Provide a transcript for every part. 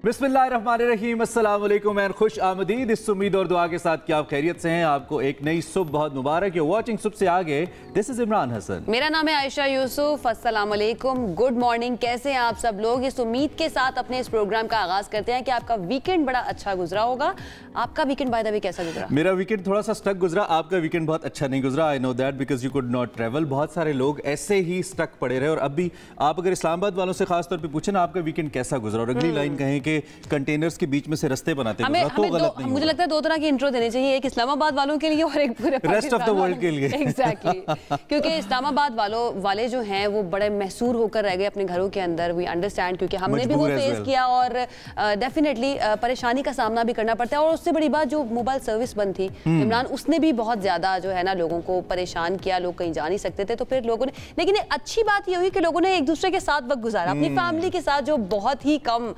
बिस्मिल्लाहिर्रहमानिर्रहीम, अस्सलाम वालेकुम एंड खुश आमदीद। इस उम्मीद और दुआ के साथ कि आप खैरियत से हैं। आपको एक नई सुबह बहुत मुबारक। यू वाचिंग सुबह से आगे। This is Imran Hasan. मेरा नाम है आयशा यूसुफ। अस्सलाम वालेकुम, गुड मॉर्निंग। कैसे हैं आप सब लोग? इस उम्मीद के साथ अपने इस प्रोग्राम का आगाज करते हैं कि आपका वीकेंड बड़ा अच्छा गुजरा होगा। आपका वीकेंड बाय द वे कैसा गुजरा? मेरा वीकेंड थोड़ा सा स्टक गुजरा। आपका वीकेंड बहुत अच्छा नहीं गुजरा। I know that because you could not travel. बहुत सारे लोग ऐसे ही स्टक पड़े रहे। और अब भी आप अगर इस्लामाबाद वालों से खास तौर पे पूछे ना आपका वीकेंड कैसा गुजरा, और अगली लाइन कहें कि कंटेनर्स के बीच में से रास्ते बनाते हैं, तो गलत नहीं। मुझे लगता है दो तरह की इंट्रो देनी चाहिए, एक इस्लामाबाद वालों के लिए और एक पूरे रेस्ट ऑफ द वर्ल्ड के लिए। एग्जैक्टली क्योंकि इस्लामाबाद वाले जो हैं वो बड़े महसूर होकर रह गए अपने घरों के अंदर। वी अंडरस्टैंड, क्योंकि हमने भी वो फेस किया और डेफिनेटली परेशानी का सामना भी करना पड़ता है। और उससे बड़ी बात जो मोबाइल सर्विस बंद थी इमरान, उसने भी बहुत ज्यादा जो है ना लोगों को परेशान किया। लोग कहीं जा नहीं सकते थे, तो फिर लोगों ने, लेकिन अच्छी बात ये हुई कि लोगों ने एक दूसरे के साथ वक्त गुजारा, अपनी फैमिली के साथ, जो बहुत ही कम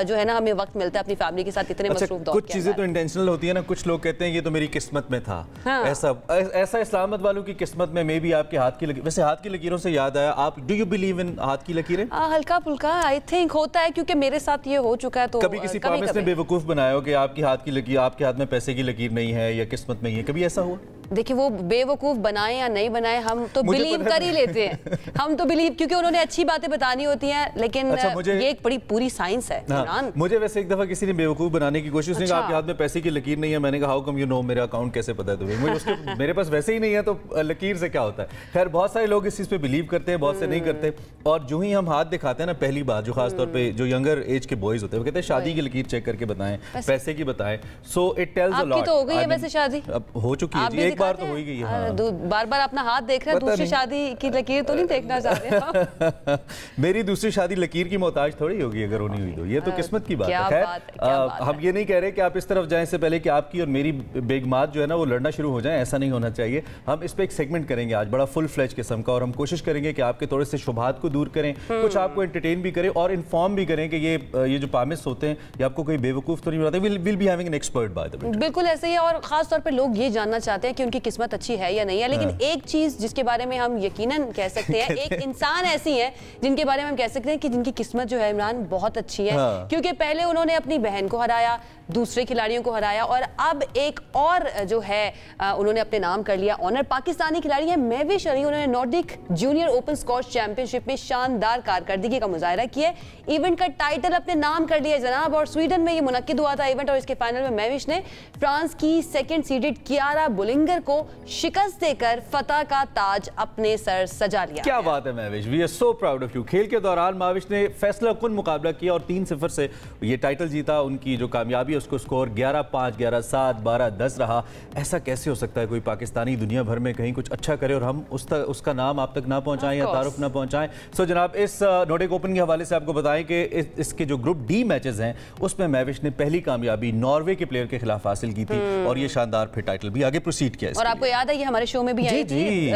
जो है ना हमें वक्त मिलता है अपनी फैमिली के साथ इतने मसरूफ दौर। कुछ चीजें तो इंटेंशनल होती है ना। कुछ लोग कहते हैं ये तो मेरी किस्मत में था। हाँ। ऐसा इस्लामाबाद वालों की किस्मत में मे भी आपके हाथ की लकीर। वैसे हाथ की लकीरों से याद आया, आप डू यू बिलीव इन हाथ की लकीरें? हल्का फुल्का आई थिंक होता है, क्योंकि मेरे साथ ये हो चुका है। तो कभी किसी प्रॉमिस ने बेवकूफ बनाया हो कि आपकी हाथ की लकीर, आपके हाथ में पैसे की लकीर नहीं है या किस्मत नहीं है, कभी ऐसा हुआ? देखिए, वो बेवकूफ बनाए या नहीं बनाए, हम तो बिलीव कर ही लेते हैं। हम तो बिलीव, क्योंकि उन्होंने अच्छी बातें बतानी होती हैं, लेकिन ये एक बड़ी पूरी साइंस है। हाँ, मुझे वैसे एक दफा किसी ने बेवकूफ बनाने की कोशिश की, आपके हाथ में पैसे की लकीर नहीं है। मैंने कहा हाउ कम यू नो, मेरा अकाउंट कैसे पता है तुम्हें? मुझे मेरे पास वैसे ही नहीं है, तो लकीर से क्या होता है? खैर, बहुत सारे लोग इस चीज पे बिलीव करते हैं, बहुत से नहीं करते। और जो ही हम हाथ दिखाते हैं ना, पहली बात जो खास तौर पे जो यंगर एज के बॉयज होते हैं, वो कहते हैं शादी की लकीर चेक करके बताएं, पैसे की बताएं। So it tells a lot. आपकी तो हो गई है वैसे शादी? अब हो चुकी है, एक बार तो हो ही गई है। बार बार अपना हाथ देख रहे हैं, दूसरी शादी की लकीर तो नहीं देखना चाहते? मेरी दूसरी शादी लकीर की मोहताज थोड़ी होगी अगर होनी हुई तो। ये तो किस्मत की बात है। खैर, हम ये नहीं कह रहे कि आप इस तरफ जाएं, इससे पहले कि आपकी और मेरी बेगमात जो है ना वो लड़ना शुरू हो जाए, ऐसा नहीं होना चाहिए। हम इस पे एक सेगमेंट करेंगे आज, बड़ा फुल फ्लेज किस्म का, और हम कोशिश करेंगे कि आपके थोड़े से शुभात को दूर करें, कुछ आपको एंटरटेन भी करें और इन्फॉर्म भी करें कि ये जो पामिस होते हैं ये आपको कोई बेवकूफ तो नहीं बनाते। Will be having an expert by the way. बिल्कुल ऐसे ही है। और खास तौर पे लोग ये जानना चाहते हैं कि उनकी किस्मत अच्छी है या नहीं है। लेकिन एक चीज जिसके बारे में हम यकीनन कह सकते हैं, एक इंसान ऐसी है जिनके बारे में हम कह सकते हैं कि जिनकी किस्मत जो है इमरान बहुत अच्छी है। क्योंकि पहले उन्होंने अपनी बहन को हराया, दूसरे खिलाड़ियों को हराया, और अब एक और जो है उन्होंने अपने नाम कर लिया ऑनर। पाकिस्तानी खिलाड़ी है महविश अली। उन्होंने Nordic junior open squash championship में शानदार कारकर्दगी का मुजाहरा किया। इवेंट का टाइटल अपने नाम कर लिया जनाब। और स्वीडन में ये मुनक्किद हुआ था इवेंट, और इसके फाइनल में महविश ने फ्रांस की सेकंड सीडेड कियारा बुलिंगर को शिकस्त देकर फतह का ताज अपने सर सजा लिया। क्या बात है Mahwish, we are so proud of you. खेल के दौरान महविश ने फैसला कुन मुकाबला किया और 3-0 से ये टाइटल जीता। उनकी जो कामयाबी है उसको स्कोर 11-5, 11-7, 12-10 रहा। ऐसा कैसे हो सकता है कोई पाकिस्तानी दुनिया भर में कहीं कुछ अच्छा करे और हम उसका नाम आप तक ना पहुंचाएं या तारुफ ना पहुंचाएं? सो जनाब, इस नॉर्डिक ओपन के हवाले से आपको बताएं कि इसके जो ग्रुप डी मैचेस हैं उसमें महविश ने पहली कामयाबी नॉर्वे के प्लेयर के खिलाफ हासिल की थी और ये शानदार फिर टाइटल भी आगे प्रोसीड किया। और आपको याद है ये हमारे शो में भी आई थी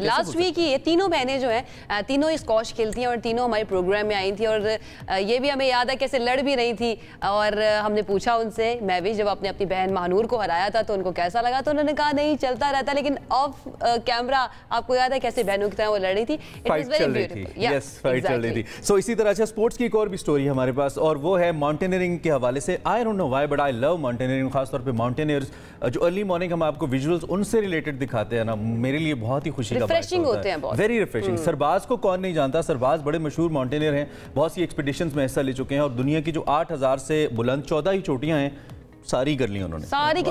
लास्ट वीक ही। ये तीनों बहनें जो हैं तीनों स्क्वॉश खेलती हैं और तीनों हमारे प्रोग्राम में आई थी। और ये भी हमें याद है कैसे लड़ भी रही थी। और हमने पूछा उनसे, महविश जब आपने अपनी बहन महानूर को हराया था तो उनको कैसा लगा? तो उन्होंने कहा नहीं, चलता रहता। लेकिन ऑफ कैमरा आपको याद है कैसे बहनों की तरह वो लड़ रही थी। फाइट चल रही थी। सो इसी तरह से स्पोर्ट्स की एक और भी स्टोरी है हमारे पास, और वो है माउंटेनियरिंग के हवाले से। I don't know why but I love mountaineering. खासतौर पे माउंटेनियर्स जो अर्ली मॉर्निंग हम आपको विजुअल्स उनसे रिलेटेड दिखाते हैं ना, मेरे लिए बहुत ही खुशी का बात होता है। Very refreshing. सरबाज को कौन नहीं जानता? सरबाज बड़े मशहूर माउंटेनियर हैं, बहुत सी एक्सपीडिशंस में हिस्सा ले चुके हैं और दुनिया की जो 8000 से बुलंद 14 ही चोटियां हैं सारी कर ली उन्होंने। सारी कर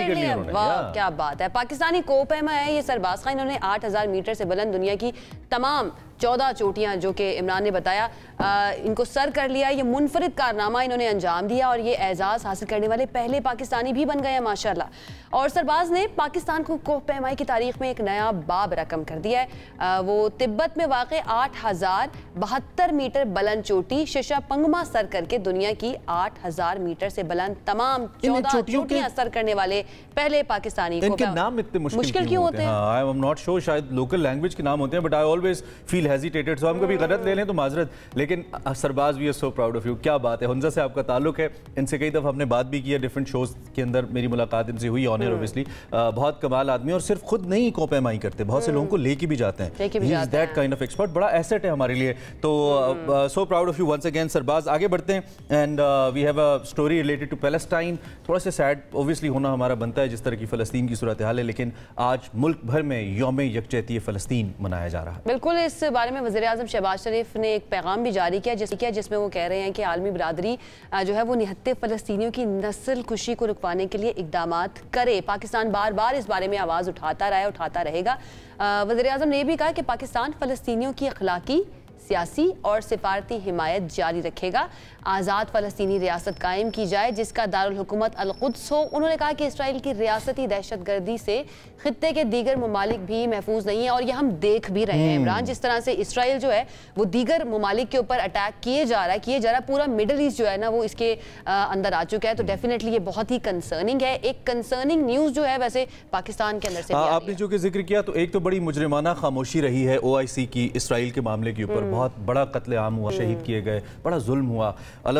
ली उन्होंने। वाह क्या बात है। पाकिस्तानी कोपैमा है ये सरबाज खान। इन्होंने 8000 मीटर से बुलंद दुनिया की तमाम 14 चोटियां, जो कि इमरान ने बताया, इनको सर कर लिया। ये मुनफरिद कारनामा इन्होंने अंजाम दिया और ये एजाज हासिल करने वाले पहले पाकिस्तानी भी बन गए हैं माशाल्लाह। और सरबाज ने पाकिस्तान को कोपैमाई की तारीख में एक नया बाब रकम कर दिया है। वो तिब्बत में वाक़ 8072 मीटर बुलंद चोटी शिशापंगमा सर करके दुनिया की 8000 मीटर से बुलंद तमाम 14 चोटियां सर करने वाले पहले पाकिस्तानी। इनके नाम इतने मुश्किल क्यों होते हैं? आई एम नॉट श्योर, शायद लोकल लैंग्वेज के नाम होते हैं, but I always feel hesitated, so ہم کبھی غلط لے لیں تو معذرت, لیکن سرباز we are so proud of you. کیا بات ہے, حمزہ سے آپ کا تعلق ہے, ان سے کئی دفعہ ہم نے بات بھی کی ہے, ڈفرینٹ شوز کے اندر میری ملاقات ان سے ہوئی آن ایئر اوبیسلی. بہت کمال آدمی اور صرف خود نہیں کو پیمائی کرتے, بہت سے لوگوں کو لے کے بھی جاتے ہیں. he is that kind of expert, بڑا ایسٹ ہے ہمارے لیے. تو so proud of you once again سرباز. آگے بڑھتے ہیں and we have a story related to Palestine. تھوڑا سا سیڈ اوبیسلی ہونا ہمارا بنتا ہے جس طرح کی فلسطین کی صورتحال ہے, لیکن آج ملک بھر میں یوم یکجہتی فلسطین منایا جا رہا ہے. بالکل, اس بارے میں وزیر اعظم شہباز شریف نے ایک پیغام بھی جاری کیا جس میں وہ کہہ رہے ہیں کہ عالمی برادری جو ہے وہ نہتے فلسطینیوں کی نسل کشی کو رکوانے کے لیے اقدامات کرے. پاکستان بار بار اس بارے میں آواز اٹھاتا رہا ہے, اٹھاتا رہے گا. وزیر اعظم نے یہ بھی کہا کہ پاکستان فلسطینیوں کی اخلاقی, سیاسی اور سفارتی حمایت جاری رکھے گا. آزاد فلسطینی ریاست قائم کی جائے جس کا دارالحکومت القدس ہو. انہوں نے کہا کہ اسرائیل کی ریاستی دہشت گردی سے خطے کے دیگر ممالک بھی محفوظ نہیں ہیں, اور یہ ہم دیکھ بھی رہے ہیں عمران, جس طرح سے اسرائیل جو ہے وہ دیگر ممالک کے اوپر اٹیک کیے جا رہا ہے. پورا مڈل ایسٹ جو ہے نا وہ اس کے اندر آ چکا ہے. تو ڈیفینیٹلی یہ بہت ہی کنسرننگ ہے. ایک کنسرننگ نیوز جو ہے ویسے پاکستان کے اندر سے آپ نے جو کہ ذکر کیا, تو ایک تو بڑی مجرمانہ خاموشی رہی ہے OIC کی اسرائیل کے معاملے کے اوپر. بہت بڑا قتل عام ہوا, شہید کیے گئے, بڑا ظلم ہوا.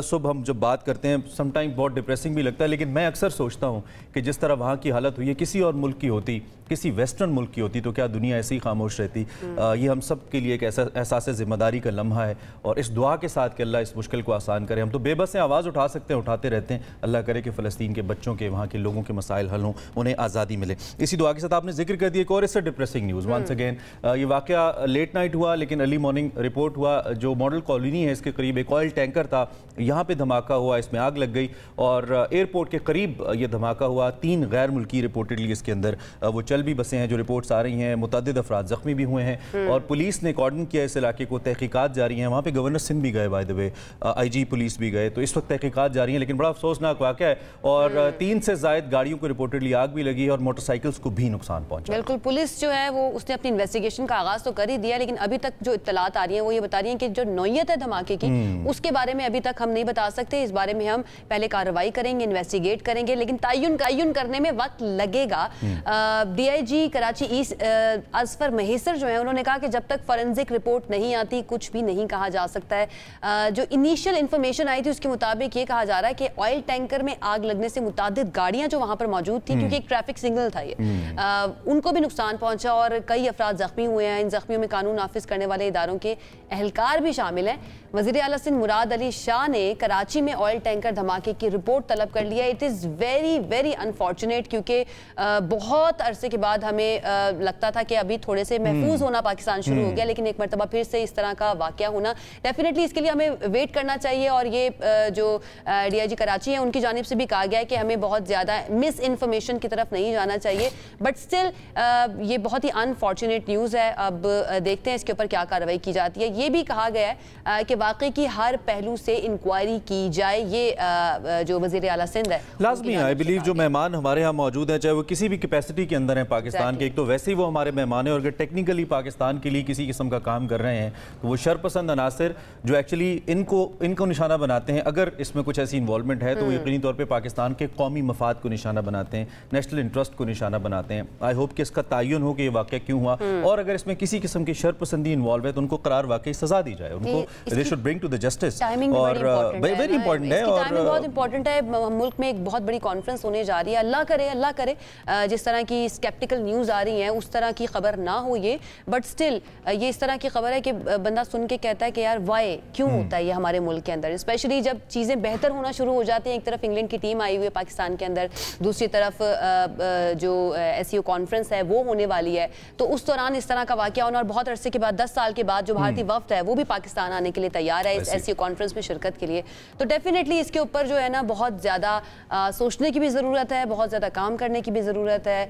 صبح ہم جب بات کرتے ہیں سم ٹائم بہت ڈپریسنگ بھی لگتا ہے, لیکن میں اکثر سوچتا ہوں کہ جس طرح وہاں کی حالت ہوئی ہے, کسی اور ملک کی ہوتی, کسی ویسٹرن ملک کی ہوتی, تو کیا دنیا ایسی خاموش رہتی. یہ ہم سب کے لیے ایک ایسا احساس ذمہ داری کا لمحہ ہے, اور اس دعا کے ساتھ کہ اللہ اس مشکل کو آسان کرے. ہم تو بے بس ہیں, آواز اٹھا سکتے ہیں, اٹھاتے رہتے ہیں. اللہ کرے کہ فلسطین کے بچوں کے, وہاں کے لوگوں کے مسائل حل ہوں, انہیں آزادی ملے. اسی دعا کے ساتھ آپ نے ذکر کر دیا ایک اور اس سے ڈپریسنگ نیوز ونس اگین. یہ واقعہ لیٹ نائٹ ہوا, لیکن ارلی مارننگ رپورٹ ہوا. جو ماڈل کالونی ہے اس کے قریب ایک آئل ٹینکر تھا, یہاں پہ دھماکہ ہوا, اس میں آگ لگ گئی, اور ایئرپورٹ کے قریب یہ دھماکہ ہوا. 3 غیر ملکی رپورٹڈلی اس کے اندر وہ چل بھی بسے ہیں, جو رپورٹس آ رہی ہیں. متعدد افراد زخمی بھی ہوئے ہیں, اور پولیس نے کارڈن کیا اس علاقے کو. تحقیقات جاری ہیں. وہاں پہ گورنر سندھ بھی گئے, by the way IG police بھی گئے. تو اس وقت تحقیقات جاری ہیں, لیکن بڑا افسوسناک واقعہ ہے, اور 3 سے زائد گاڑیوں کو رپورٹڈلی آگ بھی لگی ہے, اور موٹر سائیکلز کو بھی نقصان پہنچا. بالکل, پولیس جو ہے وہ اس نے اپنی انویسٹیگیشن کا آغاز تو کر ہی دیا, لیکن ابھی تک جو اطلاعات آ رہی ہیں وہ یہ بتا رہی ہیں کہ جو نوعیت ہے دھماکے کی اس کے بارے میں ابھی تک ہم نہیں بتا سکتے. اس بارے میں ہم پہلے کارروائی کریں گے, انویسٹیگیٹ کریں گے, لیکن تعین کرنے میں وقت لگے گا. DIG کراچی ایسٹ اظفر مہیسر جو ہیں انہوں نے کہا کہ جب تک فورنزک رپورٹ نہیں آتی کچھ بھی نہیں کہا جا سکتا ہے. جو انیشل انفارمیشن آئی تھی اس کے مطابق یہ کہا جا رہا ہے کہ آئل ٹینکر میں آگ لگنے سے متعدد گاڑیاں جو وہاں پر موجود تھیں, کیونکہ ایک ٹریفک سگنل تھا یہ, ان کو بھی نقصان پہنچا, اور کئی افراد زخمی ہوئے ہیں. ان زخمیوں میں قانون نافذ کرنے والے اداروں کے اہلکار بھی شامل ہیں. وزیر اعلیٰ سندھ مراد علی شاہ نے کراچی میں آئل ٹینکر دھماکے کی رپورٹ طلب کر لیا. It is very very unfortunate, کیونکہ بہت عرصے کے بعد ہمیں لگتا تھا کہ ابھی تھوڑے سے محفوظ ہونا پاکستان شروع ہو گیا, لیکن ایک مرتبہ پھر سے اس طرح کا واقعہ ہونا, ڈیفینیٹلی اس کے لیے ہمیں ویٹ کرنا چاہیے. اور یہ جو DIG کراچی ہیں ان کی جانب سے بھی کہا گیا ہے کہ ہمیں بہت زیادہ مس انفارمیشن کی طرف نہیں جانا چاہیے, بٹ اسٹل یہ بہت ہی انفارچونیٹ نیوز ہے. اب دیکھتے ہیں اس کے اوپر کیا کارروائی کی جاتی ہے. یہ بھی کہا گیا ہے کہ واقعے کی ہر پہلو سے انکوائری کی جائے. یہ جو وزیر اعلیٰ سندھ ہے لازمی ہے. آئی بلیو جو مہمان ہمارے ہاں موجود ہیں, چاہے وہ کسی بھی کیپیسٹی کے اندر ہیں پاکستان کے, ایک تو ویسے ہی وہ ہمارے مہمان ہیں, اور اگر ٹیکنیکلی پاکستان کے لیے کسی قسم کا کام کر رہے ہیں تو وہ شرپسند عناصر جو ایکچولی ان کو نشانہ بناتے ہیں. اگر اس میں کچھ ایسی انوالومنٹ ہے تو وہ یقینی طور پہ پاکستان کے قومی مفاد کو نشانہ بناتے ہیں, نیشنل انٹرسٹ کو نشانہ بناتے ہیں. آئی ہوپ کہ اس کا تعین ہو کہ یہ واقعہ کیوں ہوا, اور اگر اس میں کسی قسم کی شرپسندی انوالو ہے تو ان کو قرار واقعی سزا دی جائے, ان کو they should bring to the justice. اور ویری امپورٹنٹ ہے, اور ٹائمنگ بہت امپورٹنٹ ہے. ملک میں ایک بہت بڑی کانفرنس ہونے جا رہی ہے. اللہ کرے جس طرح کی اسکیپٹیکل نیوز آ رہی ہیں اس طرح کی خبر نہ ہو یہ, بٹ اسٹل یہ اس طرح کی خبر ہے کہ بندہ سن کے کہتا ہے کہ یار وائی کیوں ہوتا ہے یہ ہمارے ملک کے اندر, اسپیشلی جب چیزیں بہتر ہونا شروع ہو جاتی ہیں. ایک طرف انگلینڈ کی ٹیم آئی ہوئی ہے پاکستان کے اندر, دوسری طرف جو SCO کانفرنس ہے وہ ہونے والی ہے, تو اس دوران اس طرح کا واقعہ ہونا, اور بہت عرصے کے بعد 10 سال کے بعد جو بھارتی وفد ہے وہ بھی پاکستان آنے کے لیے تیار ہے اس SCO کانفرنس میں شرکت کے لیے. تو ڈیفینیٹلی اس کے اوپر جو ہے نا بہت زیادہ سوچنے کی بھی ضرورت ہے, بہت زیادہ کام کرنے کی بھی ضرورت ہے.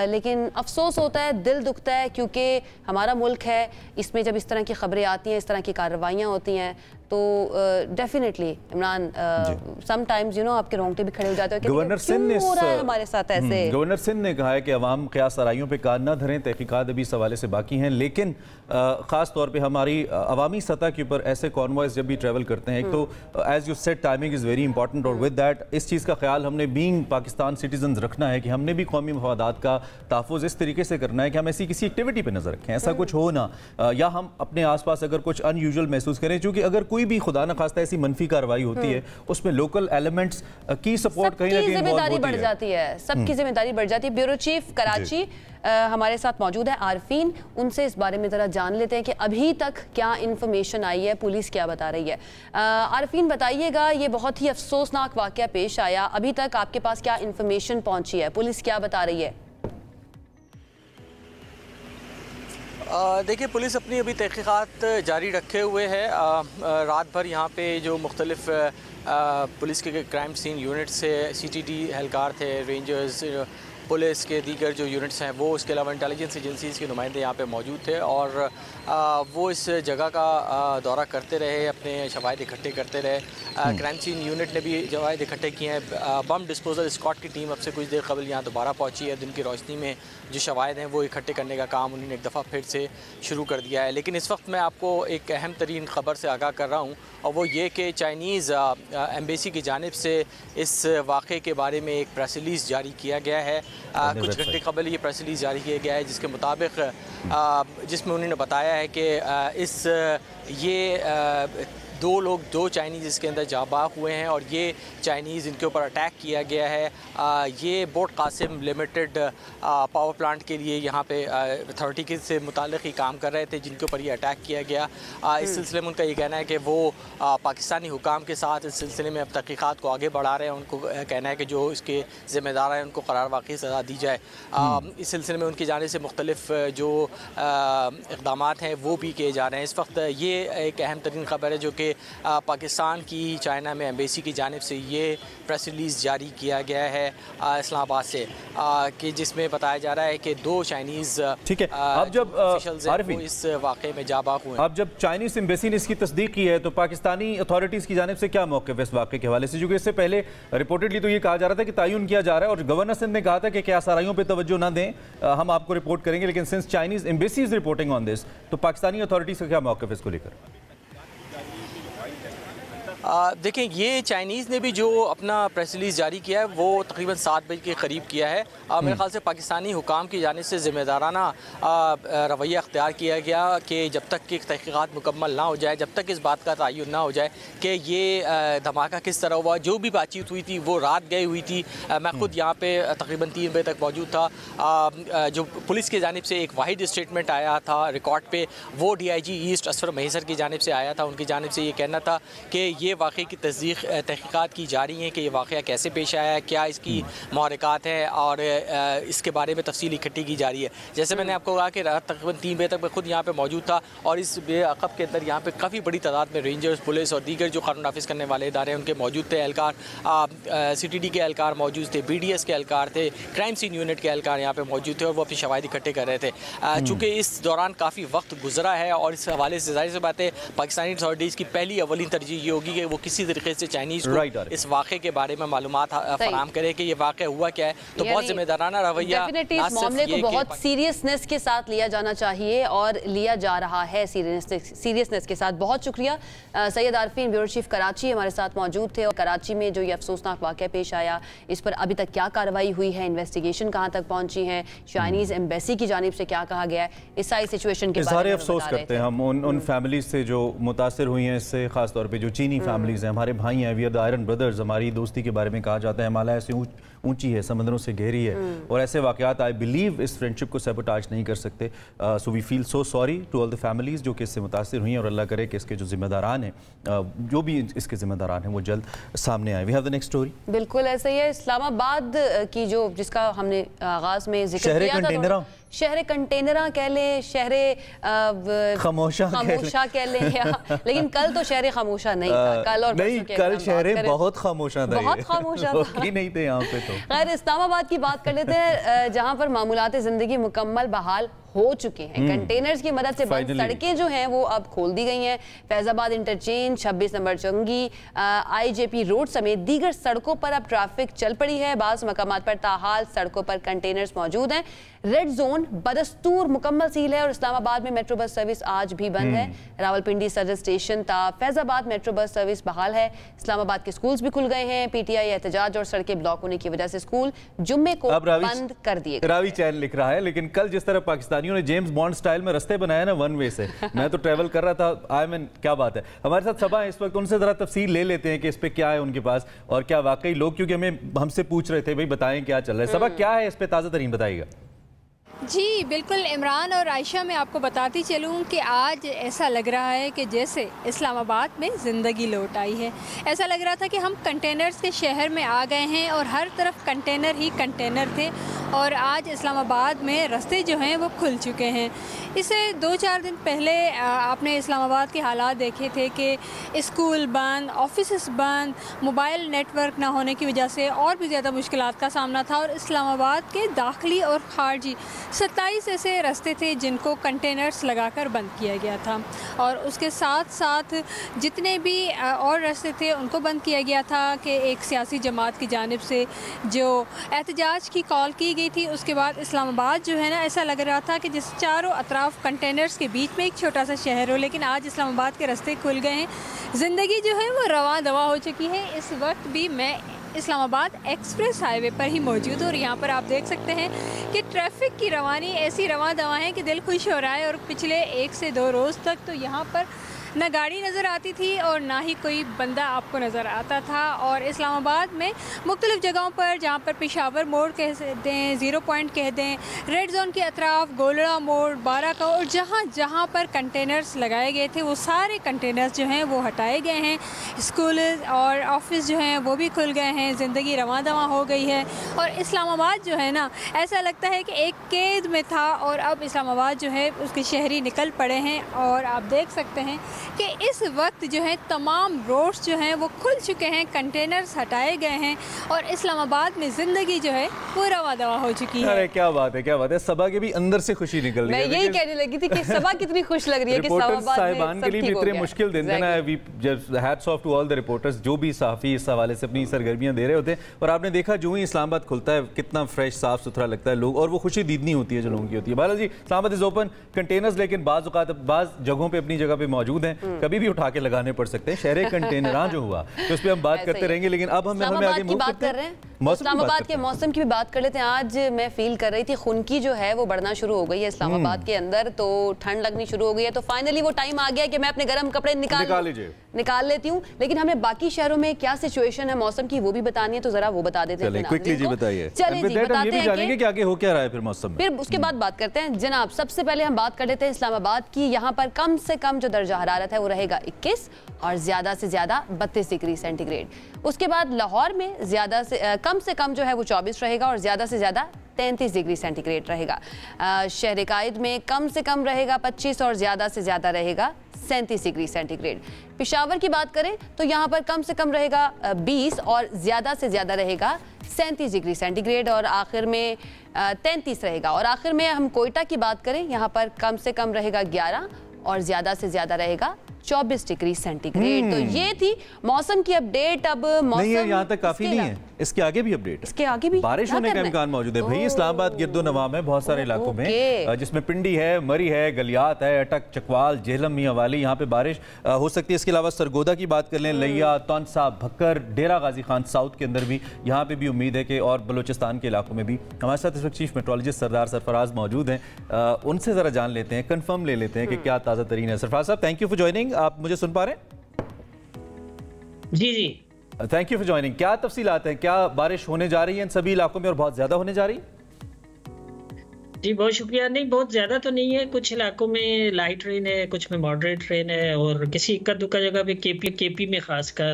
لیکن افسوس ہوتا ہے, دل دکھتا ہے, کیونکہ ہمارا ملک ہے, اس میں جب اس طرح کی خبریں آتی ہیں, اس طرح کی کارروائیاں ہوتی ہیں, تو ڈیفینیٹلی عمران سم ٹائمز آپ کے رونگٹے بھی کھڑے ہو جاتے ہیں کہ گورنر سندھ نے ہو رہا ہے ہمارے ساتھ ایسے. گورنر سندھ نے کہا ہے کہ عوام قیاس آرائیوں پہ کان نہ دھریں, تحقیقات ابھی اس حوالے سے باقی ہیں, لیکن خاص طور پہ ہماری عوامی سطح کے اوپر ایسے کانوائز جب بھی ٹریول کرتے ہیں, ایک تو as you said timing is very important, اور ود دیٹ اس چیز کا خیال ہم نے بینگ پاکستان سٹیزنز رکھنا ہے کہ ہم نے بھی قومی مفادات کا تحفظ اس طریقے سے کرنا ہے کہ ہم ایسی کسی ایکٹیویٹی پہ نظر رکھیں, ایسا کچھ ہو نہ, یا ہم اپنے آس پاس اگر کچھ ان یوزول محسوس کریں, چونکہ اگر کوئی بھی خدا نہ خواستہ ایسی منفی کارروائی ہوتی ہے اس میں لوکل ایلیمنٹس کی سپورٹ کہیں نہ کہیں ذمہ داری بڑھ جاتی ہے, سب کی ذمہ داری بڑھ جاتی ہے. بیورو چیف کراچی ہمارے ساتھ موجود ہے عارفین, ان سے اس بارے میں ذرا جان لیتے ہیں کہ ابھی تک کیا انفارمیشن آئی ہے, پولیس کیا بتا رہی ہے. عارفین بتائیے گا, یہ بہت ہی افسوسناک واقعہ پیش آیا, ابھی تک آپ کے پاس کیا انفارمیشن پہنچی ہے, پولیس کیا بتا رہی ہے؟ دیکھیں پولیس اپنی ابھی تحقیقات جاری رکھے ہوئے ہے. رات بھر یہاں پہ جو مختلف پولیس کے کرائم سین یونٹ سے CTD اہلکار تھے, رینجرز, پولیس کے دیگر جو یونٹس ہیں وہ, اس کے علاوہ انٹیلیجنس ایجنسیز کے نمائندے یہاں پہ موجود تھے, اور وہ اس جگہ کا دورہ کرتے رہے, اپنے شواہد اکٹھے کرتے رہے. کرائم سین یونٹ نے بھی شواہد اکٹھے کیے ہیں. بم ڈسپوزل اسکواڈ کی ٹیم اب سے کچھ دیر قبل یہاں دوبارہ پہنچی ہے. دن کی روشنی میں جو شواہد ہیں وہ اکٹھے کرنے کا کام انہوں نے ایک دفعہ پھر سے شروع کر دیا ہے. لیکن اس وقت میں آپ کو ایک اہم ترین خبر سے آگاہ کر رہا ہوں, اور وہ یہ کہ چائنیز ایمبیسی کی جانب سے اس واقعے کے بارے میں ایک پریس ریلیز جاری کیا گیا ہے. کچھ گھنٹے قبل یہ پریس ریلیز جاری کیا گیا ہے, جس کے مطابق جس میں انہوں نے بتایا ہے کہ یہ دو چائنیز اس کے اندر جاں بحق ہوئے ہیں, اور یہ چائنیز ان کے اوپر اٹیک کیا گیا ہے. یہ بورٹ قاسم لمیٹڈ پاور پلانٹ کے لیے یہاں پہ اتھارٹی کے سے متعلق ہی کام کر رہے تھے, جن کے اوپر یہ اٹیک کیا گیا. اس سلسلے میں ان کا یہ کہنا ہے کہ وہ پاکستانی حکام کے ساتھ اس سلسلے میں اب تحقیقات کو آگے بڑھا رہے ہیں. ان کو کہنا ہے کہ جو اس کے ذمہ دار ہیں ان کو قرار واقعی سزا دی جائے. اس سلسلے میں ان کی جانب سے مختلف جو اقدامات ہیں وہ بھی کیے جا رہے ہیں. اس وقت یہ ایک اہم ترین خبر ہے جو کہ پاکستان کی چائنا میں ایمبیسی کی جانب سے یہ پریس ریلیز جاری کیا گیا ہے اسلام آباد سے, کہ جس میں بتایا جا رہا ہے کہ 2 چائنیز آفیشلز ہیں اس واقعے میں جاں بحق ہوئے ہیں. اب جب چائنیز ایمبیسی نے اس کی تصدیق کی ہے تو پاکستانی اتھارٹیز کی جانب سے کیا موقف ہے اس واقعے کے حوالے سے, جو کہ اس سے پہلے رپورٹڈلی تو یہ کہا جا رہا تھا کہ تعین کیا جا رہا ہے, اور گورنر سندھ نے کہا تھا کہ قیاس آرائیوں پہ توجہ نہ دیں, ہم آپ کو رپورٹ کریں گے, لیکن since Chinese embassy is reporting on this, تو پاکستانی اتھارٹیز کا کیا موقف ہے اس کو لے کر؟ دیکھیں یہ چائنیز نے بھی جو اپنا پریس ریلیز جاری کیا ہے وہ تقریباً 7 بجے کے قریب کیا ہے. میرے خیال سے پاکستانی حکام کی جانب سے ذمہ دارانہ رویہ اختیار کیا گیا کہ جب تک کہ تحقیقات مکمل نہ ہو جائے, جب تک اس بات کا تعین نہ ہو جائے کہ یہ دھماکہ کس طرح ہوا. جو بھی بات چیت ہوئی تھی وہ رات گئی ہوئی تھی. میں خود یہاں پہ تقریباً 3 بجے تک موجود تھا. جو پولیس کی جانب سے ایک واحد اسٹیٹمنٹ آیا تھا ریکارڈ پہ, وہ DIG ایسٹ اسفر مہیسر کی جانب سے آیا تھا. ان کی جانب سے یہ کہنا تھا کہ یہ واقعے کی تحقیقات کی جا رہی ہیں کہ یہ واقعہ کیسے پیش آیا ہے, کیا اس کی محرکات ہیں, اور اس کے بارے میں تفصیل اکٹھی کی جا رہی ہے. جیسے میں نے آپ کو کہا کہ رات تقریباً 3 بجے تک میں خود یہاں پہ موجود تھا, اور اس بے عقب کے اندر یہاں پہ کافی بڑی تعداد میں رینجرز, پولیس اور دیگر جو قانون نافذ کرنے والے ادارے ہیں ان کے موجود تھے. اہلکار CTD کے اہلکار موجود تھے, BDS کے اہلکار تھے, کرائم سین یونٹ کے اہلکار یہاں پہ موجود تھے, اور وہ اپنی شواہد اکٹھے کر رہے تھے. چونکہ اس دوران کافی وقت گزرا ہے, اور اس حوالے سے ظاہر سی بات ہے پاکستانی اتھارٹیز کی پہلی اولین ترجیح یہ ہوگی کہ وہ کسی طریقے سے چائنیز کو اس واقعے کے بارے میں معلومات فراہم کرے کہ یہ واقعہ ہوا کیا ہے. تو بہت ذمہ دارانہ رویہ, اس معاملے کو بہت سیریسنس کے ساتھ لیا جانا چاہیے, اور لیا جا رہا ہے سیریسنس کے ساتھ. بہت شکریہ. سید عارفین بیورو چیف کراچی ہمارے ساتھ موجود تھے, اور کراچی میں جو یہ افسوسناک واقعہ پیش آیا اس پر ابھی تک کیا کارروائی ہوئی ہے, انویسٹیگیشن کہاں تک پہنچی ہے, چائنیز ایمبیسی کی جانب سے کیا کہا گیا ہے, اس ساری سچویشن کے بارے میں افسوس کرتے ہیں ہم ان فیملیز سے جو متاثر ہوئی ہیں اس سے, خاص طور پہ جو چینی فیملیز ہیں, ہمارے بھائی ہیں, we are the iron brothers. ہماری دوستی کے بارے میں کہا جاتا ہے ہمالیہ سے اونچی ہے, سمندروں سے گہری ہے, اور ایسے واقعات آئی بلیو اس فرینڈشپ کو سیبوٹاج نہیں کر سکتے. So we feel so sorry to all the families جو کہ اس سے متاثر ہوئی ہیں, اور اللہ کرے کہ اس کے جو ذمہ داران ہیں, جو بھی اس کے ذمہ داران ہیں, وہ جلد سامنے آئے. We have the next story. بالکل ایسا ہی ہے. اسلام آباد کی جس کا ہم نے آغاز میں ذکر کیا تھا, شہر کنٹینراں کہہ لیں, شہر خاموشہ کہہ لیں, لیکن کل تو شہر خاموشہ نہیں تھا. کل شہر بہت خاموشہ تھا, بہت خاموشہ تھا, نہیں تھے یہاں پہ. تو خیر اسلام آباد کی بات کر لیتے ہیں, جہاں پر معمولات زندگی مکمل بحال ہو چکے ہیں. کنٹینرز کی مدد سے بند سڑکیں جو ہیں وہ اب کھول دی گئی ہیں. فیض آباد انٹرچینج، 26 نمبر چنگی، IJP روڈ سمیت دیگر سڑکوں پر اب ٹریفک چل پڑی ہے. بعض مقامات پر تاحال سڑکوں پر کنٹینرز موجود ہیں. ریڈ زون بدستور مکمل سیل ہے اور اسلام آباد میں میٹرو بس سروس آج بھی بند ہے. راولپنڈی صدر اسٹیشن تا فیض آباد میٹرو بس سروس بحال ہے. اسلام آباد کے سکولز بھی کھل گئے ہیں. PTI احتجاج اور سڑکیں بلاک ہونے کی وجہ سے سکول جمعے کو بند کر دیے گئے. راوی چین لکھ رہا ہے لیکن کل جس طرح پاکستانیوں نے جیمز بانڈ سٹائل میں رستے بنایا نا ون وے سے، میں تو ٹریول کر رہا تھا. آئمن کیا بات ہے. ہمارے ساتھ صبا ہے اس وقت، ان سے ذرا تفصیل لے لیتے ہیں کہ اس پہ کیا ہے ان کے پاس اور کیا واقعی لوگ، کیونکہ ہم سے پوچھ رہے تھے بھائی بتائیں کیا چل رہا ہے. صبا کیا ہے اس پہ تازہ ترین بتائیے گا. جی بالکل عمران اور عائشہ، میں آپ کو بتاتی چلوں کہ آج ایسا لگ رہا ہے کہ جیسے اسلام آباد میں زندگی لوٹ آئی ہے. ایسا لگ رہا تھا کہ ہم کنٹینرز کے شہر میں آ گئے ہیں اور ہر طرف کنٹینر ہی کنٹینر تھے، اور آج اسلام آباد میں رستے جو ہیں وہ کھل چکے ہیں. اس سے 2-4 دن پہلے آپ نے اسلام آباد کے حالات دیکھے تھے کہ اسکول بند، آفیسز بند، موبائل نیٹ ورک نہ ہونے کی وجہ سے اور بھی زیادہ مشکلات کا سامنا تھا. اور اسلام آباد کے داخلی اور خارجی 27 ایسے رستے تھے جن کو کنٹینرز لگا کر بند کیا گیا تھا، اور اس کے ساتھ ساتھ جتنے بھی اور رستے تھے ان کو بند کیا گیا تھا کہ ایک سیاسی جماعت کی جانب سے جو احتجاج کی کال کی گئی تھی. اس کے بعد اسلام آباد جو ہے نا، ایسا لگ رہا تھا کہ جس چاروں اطراف کنٹینرز کے بیچ میں ایک چھوٹا سا شہر ہو. لیکن آج اسلام آباد کے رستے کھل گئے ہیں، زندگی جو ہے وہ رواں دواں ہو چکی ہے. اس وقت بھی میں اسلام آباد ایکسپریس ہائی وے پر ہی موجود ہوں، اور یہاں پر آپ دیکھ سکتے ہیں کہ ٹریفک کی روانی ایسی رواں دواں ہے کہ دل خوش ہو رہا ہے. اور پچھلے 1 سے 2 روز تک تو یہاں پر نہ گاڑی نظر آتی تھی اور نہ ہی کوئی بندہ آپ کو نظر آتا تھا. اور اسلام آباد میں مختلف جگہوں پر، جہاں پر پشاور موڑ کہہ دیں، 0 پوائنٹ کہہ دیں، ریڈ زون کے اطراف گولڑا موڑ، بارہ کا، اور جہاں جہاں پر کنٹینرز لگائے گئے تھے وہ سارے کنٹینرز جو ہیں وہ ہٹائے گئے ہیں. اسکول اور آفس جو ہیں وہ بھی کھل گئے ہیں. زندگی رواں دواں ہو گئی ہے. اور اسلام آباد جو ہے نا، ایسا لگتا ہے کہ ایک قید میں تھا اور اب اسلام آباد جو ہے اس کے شہری نکل پڑے ہیں. اور آپ دیکھ سکتے ہیں کہ اس وقت جو ہے تمام روڈز جو ہیں وہ کھل چکے ہیں، کنٹینرز ہٹائے گئے ہیں، اور اسلام آباد میں زندگی جو ہے وہ رواں دواں ہو چکی ہے. ارے کیا بات ہے، کیا بات ہے. صبا کے بھی اندر سے خوشی نکل رہی ہے. میں یہی کہنے لگی تھی کہ صبا کتنی خوش لگ رہی ہے کہ اسلام آباد میں صاحبان کے لیے بھی اتنے مشکل دن تھے نا. Hats off to all the reporters, جو بھی صحافی اس حوالے سے اپنی سرگرمیاں دے رہے ہوتے ہیں. اور آپ نے دیکھا جو ہی اسلام آباد کھلتا ہے کتنا فریش، صاف ستھرا لگتا ہے لوگ، اور وہ خوشی دیدنی ہوتی ہے جو لوگوں کی ہوتی ہے. بالا جی، اسلام آباد از اوپن کنٹینرز، لیکن بعض اوقات بعض جگہوں پہ اپنی جگہ پہ موجود ہیں، کبھی بھی اٹھا کے لگانے پڑ سکتے ہیں. شہر کنٹینراں جو ہوا تو اس پہ ہم بات کرتے رہیں گے، لیکن اب ہم آگے موو کرتے ہیں. اسلام آباد کے موسم کی بھی بات کر لیتے ہیں. آج میں فیل کر رہی تھی خنکی جو ہے وہ بڑھنا شروع ہو گئی ہے اسلام آباد کے اندر، تو ٹھنڈ لگنی شروع ہو گئی ہے. تو فائنلی وہ ٹائم آ گیا کہ میں اپنے گرم کپڑے نکال لیتی ہوں. لیکن ہمیں باقی شہروں میں کیا سچویشن ہے موسم کی وہ بھی بتانی ہے، تو ذرا وہ بتا دیتے ہیں. کوئکلی جی بتائیے. چلیں جی بتاتے ہیں کہ آگے ہو کیا رہا ہے پھر موسم میں، پھر اس کے بعد بات کرتے ہیں. جناب سب سے پہلے ہم بات کر لیتے ہیں اسلام آباد کی. یہاں پر کم سے کم جو درجہ حرارت ہے وہ رہے گا 21 اور زیادہ سے زیادہ 32 ڈگری سینٹی گریڈ. اس کے بعد لاہور میں کم سے کم جو ہے وہ 24 رہے گا اور زیادہ سے زیادہ 33 ڈگری سینٹی گریڈ رہے گا. شہر قائد میں کم سے کم رہے گا 25 اور زیادہ سے زیادہ رہے گا 37 ڈگری سینٹی گریڈ. پشاور کی بات کریں تو یہاں پر کم سے کم رہے گا 20 اور زیادہ سے زیادہ رہے گا 37 ڈگری سینٹی گریڈ، اور آخر میں 33 رہے گا. اور آخر میں ہم کوئٹہ کی بات کریں، یہاں پر کم سے کم رہے گا 11 اور زیادہ سے زیادہ رہے گا 24 ڈگری سینٹی گریڈ. تو یہ تھی موسم کی اپڈیٹ. اب موسم نہیں یہاں تک کافی نہیں ہے، اس کے آگے بھی اپڈیٹ، اس کے آگے بھی بارش ہونے کا امکان موجود ہے. بھئی اسلام آباد گرد و نواح میں بہت سارے علاقوں میں، جس میں پنڈی ہے، مری ہے، گلیات ہے، اٹک، چکوال، جہلم، میاں والی، یہاں پہ بارش ہو سکتی ہے. اس کے علاوہ سرگودا کی بات کر لیں، لیا، تونسا، بھکر، ڈیرہ غازی خان ساؤتھ کے اندر بھی یہاں پہ بھی امید ہے کہ، اور بلوچستان کے علاقوں میں بھی. ہمارے ساتھ اس وقت چیف میٹرولوجسٹ سردار سرفراز موجود ہیں، ان سے ذرا جان لیتے ہیں، کنفرم لے لیتے ہیں کہ کیا تازہ ترین ہے. سرفراز صاحب تھینک یو فار جوائننگ. آپ مجھے سن پا رہے ہیں؟ جی جی تھینک یو فار جوائننگ. کیا تفصیلات ہیں، کیا بارش ہونے جا رہی ہے ان سبھی علاقوں میں اور بہت زیادہ ہونے جا رہی ہے؟ جی بہت شکریہ. نہیں بہت زیادہ تو نہیں ہے، کچھ علاقوں میں لائٹ رین ہے، کچھ میں ماڈریٹ رین ہے، اور کسی اکا دکا جگہ پہ کے پی میں خاص کر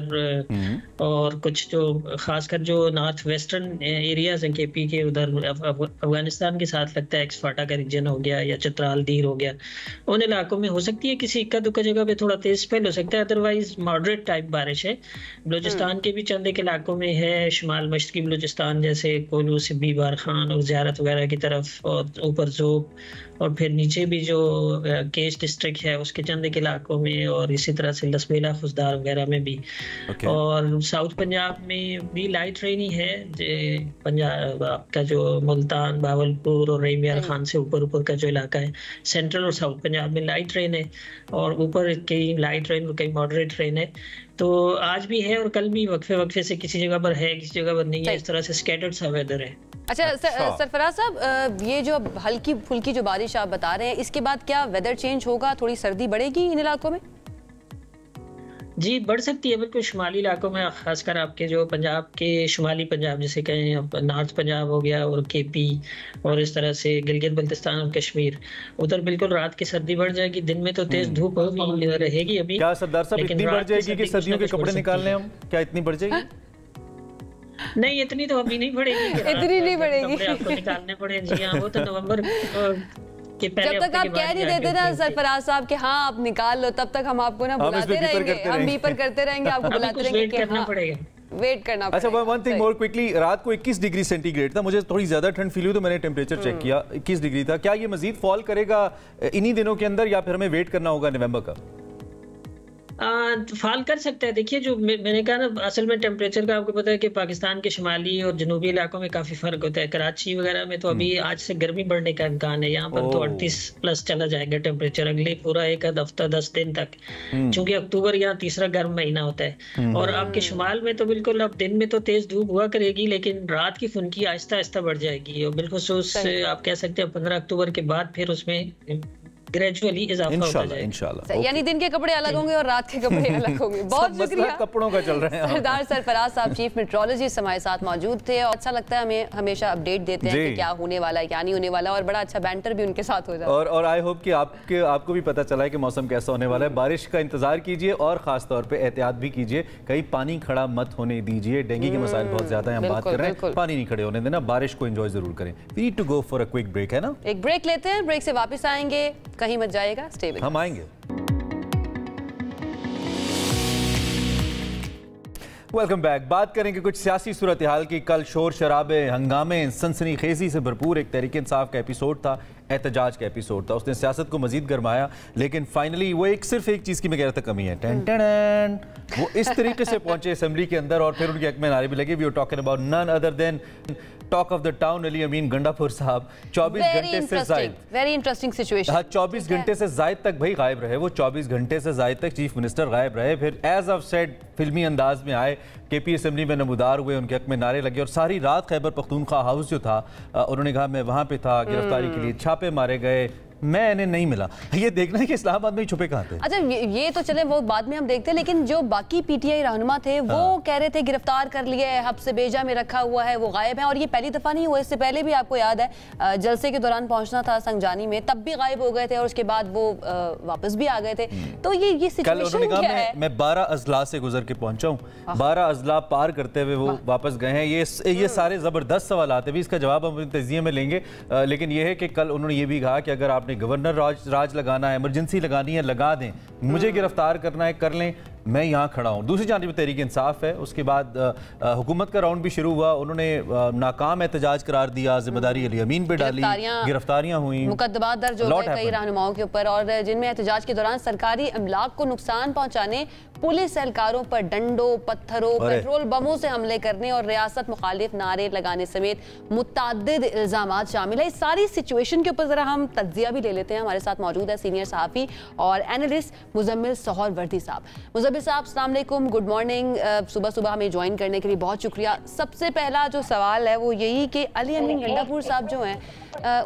اور کچھ جو خاص کر جو نارتھ ویسٹرن ایریاز ہیں کے پی کے ادھر افغانستان کے ساتھ لگتا ہے، ایکس فاٹا کا ریجن ہو گیا یا چترال دیر ہو گیا، ان علاقوں میں ہو سکتی ہے کسی اکا دکا جگہ پہ تھوڑا تیز اسپیل ہو سکتا ہے، ادروائز ماڈریٹ ٹائپ بارش ہے۔ بلوچستان کے بھی چند ایک علاقوں میں ہے، شمال مشرقی بلوچستان جیسے کولو، سبی، بارخان اور زیارت وغیرہ کی طرف، اور اوپر زوب، اور پھر نیچے بھی جو کیش ڈسٹرکٹ ہے اس کے چند ایک علاقوں میں، اور اسی طرح سے لسبیلا، خزدار وغیرہ میں بھی، اور ساؤتھ پنجاب میں بھی لائٹ رین ہی ہے۔ پنجاب آپ کا جو ملتان، باولپور اور رحیم یار خان سے اوپر کا جو علاقہ ہے، سینٹرل اور ساؤتھ پنجاب میں لائٹ رین ہے، اور اوپر کئی لائٹ رین اور کئی ماڈریٹ رین ہے۔ تو آج بھی ہے اور کل بھی وقفے سے کسی جگہ پر ہے، کسی جگہ پر نہیں ہے، اس طرح سے اسکیٹرڈ سا ویدر ہے۔ اچھا سرفراز صاحب، یہ جو ہلکی پھلکی جو بارش آپ بتا رہے ہیں، اس کے بعد کیا ویدر چینج ہوگا، تھوڑی سردی بڑھے گی ان علاقوں میں؟ جی بڑھ سکتی ہے، بالکل شمالی علاقوں میں، خاص کر آپ کے جو پنجاب کے شمالی پنجاب جسے کہیں نارتھ پنجاب ہو گیا، اور کے پی، اور اس طرح سے گلگت بلتستان اور کشمیر، ادھر بالکل رات کی سردی بڑھ جائے گی، دن میں تو تیز دھوپ رہے گی ابھی۔ کیا سردار صاحب اتنی بڑھ جائے گی کہ سردیوں کے کپڑے نکالنے ہم، کیا اتنی بڑھ جائے گی؟ نہیں اتنی تو ابھی نہیں پڑے گی، اتنی نہیں پڑے گی، آپ کو نکالنے پڑے۔ جی ہاں، وہ تو نومبر جب تک آپ کہہ نہیں دیتے نا سرفراز صاحب کہ ہاں آپ نکال لو، تب تک ہم آپ کو نا بلاتے رہیں گے، ہم بیپر کرتے رہیں گے، آپ کو بلاتے رہیں گے کہ ہاں ویٹ کرنا پڑے گا۔ اچھا ون تھنگ مور کوئکلی، رات کو 21 ڈگری سینٹی گریڈ تھا، مجھے تھوڑی زیادہ ٹھنڈ فیل ہوئی تو میں نے ٹیمپریچر چیک کیا، 21 ڈگری تھا۔ کیا یہ مزید فال کرے گا انہی دنوں کے اندر، یا پھر ہمیں ویٹ کرنا ہوگا نومبر کا؟ فال کر سکتا ہے۔ دیکھیے جو میں نے کہا نا، اصل میں ٹیمپریچر کا آپ کو پتا ہے کہ پاکستان کے شمالی اور جنوبی علاقوں میں کافی فرق ہوتا ہے۔ کراچی وغیرہ میں تو ابھی آج سے گرمی بڑھنے کا امکان ہے، یہاں پر تو 38 پلس چلا جائے گا ٹیمپریچر اگلے پورا ایک ہفتہ 10 دن تک، چونکہ اکتوبر یہاں تیسرا گرم مہینہ ہوتا ہے۔ اور آپ کے شمال میں تو بالکل اب دن میں تو تیز دھوپ ہوا کرے گی، لیکن رات کی خنکی آہستہ آہستہ بڑھ جائے گی، اور بالخصوص آپ کہہ سکتے ہیں 15 اکتوبر کے بعد پھر اس میں گریجولی اضافہ ہوتا جائے گا۔ یعنی دن کے کپڑے الگ ہوں گے اور رات کے کپڑے الگ ہوں گے۔ بہت شکریہ، کپڑوں کا چل رہے ہیں۔ سردار سرفراز صاحب چیف میٹرولوجسٹ ہمارے ساتھ موجود تھے، اور اچھا لگتا ہے ہمیں ہمیشہ اپڈیٹ دیتے ہیں کہ کیا ہونے والا ہے کیا نہیں ہونے والا، اور بڑا اچھا بینٹر بھی ان کے ساتھ ہو جاتا ہے۔ اور آئی ہوپ کہ آپ کو بھی پتہ چلا ہے کہ موسم کیسا ہونے والا ہے۔ بارش کا انتظار کیجئے، اور خاص طور پہ احتیاط بھی کیجئے، کہیں پانی کھڑا مت ہونے دیجئے۔ ڈینگی کے مسائل بہت زیادہ ہیں، ہم بات کر رہے ہیں، پانی نہیں کھڑے ہونے دینا، بارش کو انجوائے ضرور کریں۔ We need to go for a quick break، ہے نا؟ ایک بریک لیتے ہیں، بریک سے واپس آئیں گے، کہیں مت جائے گا، ہم آئیں گے۔ Welcome back. بات کریں کہ کچھ سیاسی صورتحال کی۔ کل شور شرابے، ہنگامے، سنسنی خیزی سے بھرپور ایک تحریک انصاف کا ایپیسوڈ تھا، احتجاج کا ایپیسوڈ تھا، اس نے سیاست کو مزید گرمایا، لیکن فائنلی وہ صرف ایک چیز کی میں کہہ رہا تھا کمی ہے، وہ اس طریقے سے پہنچے اسمبلی کے اندر، اور پھر ان کے حق میں نعرے بھی لگے۔ We are talking about none other than talk of the town Ali Amin Gandapur صاحب۔ 24 گھنٹے سے زائد، ویری انٹرسٹنگ سچویشن، 24 گھنٹے سے زائد تک بھائی غائب رہے وہ، 24 گھنٹے سے زائد تک چیف منسٹر غائب رہے، پھر ایز آف سیڈ فلمی انداز میں آئے، کے پی اسمبلی میں نمودار ہوئے، ان کے حق میں نعرے لگے، اور ساری رات خیبر پختونخوا ہاؤس جو تھا، انہوں نے کہا میں وہاں پہ تھا، گرفتاری کے لیے چھاپے مارے گئے، میں انہیں نہیں ملا۔ یہ دیکھنا ہے کہ اسلام آباد میں چھپے کہاں تھے۔ اچھا یہ تو چلے وہ بعد میں ہم دیکھتے ہیں، لیکن جو باقی پی ٹی آئی رہنما تھے وہ کہہ رہے تھے گرفتار کر لیا ہے، حبس بیجا میں رکھا ہوا ہے، وہ غائب ہیں، اور یہ پہلی دفعہ نہیں ہوا، اس سے پہلے بھی آپ کو یاد ہے جلسے کے دوران پہنچنا تھا سنگجانی میں، تب بھی غائب ہو گئے تھے، اور اس کے بعد وہ واپس بھی آ گئے تھے۔ تو یہ سچویشن کیا ہے؟ میں 12 اضلاع سے گزر کے پہنچا ہوں، 12 اضلاع پار کرتے ہوئے وہ واپس گئے ہیں۔ یہ سارے زبردست سوالات ہیں، بھی اس کا جواب ہم تجزیے میں لیں گے، لیکن یہ ہے کہ کل انہوں نے یہ بھی کہا کہ اگر آپ نے گورنر راج لگانا ہے، ایمرجنسی لگانی ہے، لگا دیں، مجھے گرفتار کرنا ہے، کر لیں، میں یہاں کھڑا ہوں۔ دوسری جانب تحریک انصاف ہے، اس کے بعد حکومت کا راؤنڈ بھی شروع ہوا، انہوں نے ناکام احتجاج قرار دیا، ذمہ داری علی امین پہ ڈالی، گرفتاریاں ہوئیں، مقدمات درج ہو گئے کئی رہنماؤں کے اوپر، اور جن میں احتجاج کے دوران سرکاری املاک کو نقصان پہنچانے، پولیس اہلکاروں پر ڈنڈوں، پتھروں، پیٹرول بموں سے حملے کرنے اور ریاست مخالف نعرے لگانے سمیت متعدد الزامات شامل ہے۔ اس ساری سچویشن کے اوپر ذرا ہم تجزیہ بھی لے لیتے ہیں۔ ہمارے ساتھ موجود ہے سینئر صحافی اور اینالسٹ مزمل سہور وردی صاحب۔ مزمل صاحب السلام علیکم، گڈ مارننگ، صبح ہمیں جوائن کرنے کے لیے بہت شکریہ۔ سب سے پہلا جو سوال ہے وہ یہی کہ علی امین گنڈا پور صاحب جو ہیں،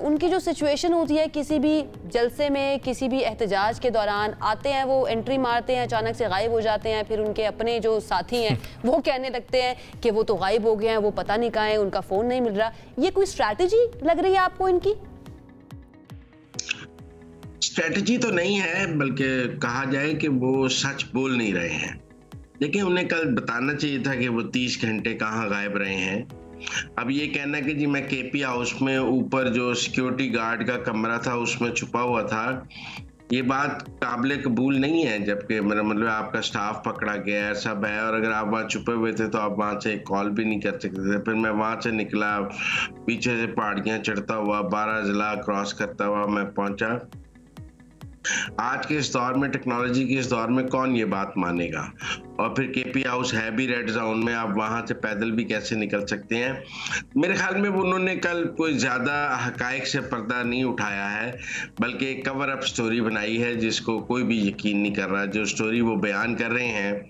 ان کی جو سچویشن ہوتی ہے کسی بھی جلسے میں، کسی بھی احتجاج کے دوران آتے ہیں، وہ انٹری مارتے ہیں، اچانک سے غائب ہو جاتے ہیں، پھر ان کے اپنے جو ساتھی ہیں وہ کہنے لگتے ہیں کہ وہ تو غائب ہو گئے ہیں، وہ پتہ نہیں کہاں ہیں، ان کا فون نہیں مل رہا۔ یہ کوئی اسٹریٹجی لگ رہی ہے آپ کو ان کی؟ اسٹریٹجی تو نہیں ہے، بلکہ کہا جائے کہ وہ سچ بول نہیں رہے ہیں۔ देखिए, उन्हें कल बताना चाहिए था कि वो 30 घंटे कहाँ गायब रहे हैं। अब ये कहना कि जी मैं केपी हाउस में ऊपर जो सिक्योरिटी गार्ड का कमरा था उसमें छुपा हुआ था, ये बात काबिल कबूल नहीं है। जबकि मेरा मतलब आपका स्टाफ पकड़ा गया है, सब है, और अगर आप वहाँ छुपे हुए थे तो आप वहाँ से कॉल भी नहीं कर सकते थे। फिर मैं वहाँ से निकला, पीछे से पहाड़ियाँ चढ़ता हुआ 12 जिला क्रॉस करता हुआ मैं पहुँचा। आज के इस दौर में, टेक्नोलॉजी के इस दौर में कौन ये बात मानेगा? और फिर केपी हाउस है भी रेड जोन में, आप वहां से पैदल भी कैसे निकल सकते हैं? मेरे ख्याल में उन्होंने कल कोई ज्यादा हकायक से पर्दा नहीं उठाया है, बल्कि एक कवर अप स्टोरी बनाई है जिसको कोई भी यकीन नहीं कर रहा। जो स्टोरी वो बयान कर रहे हैं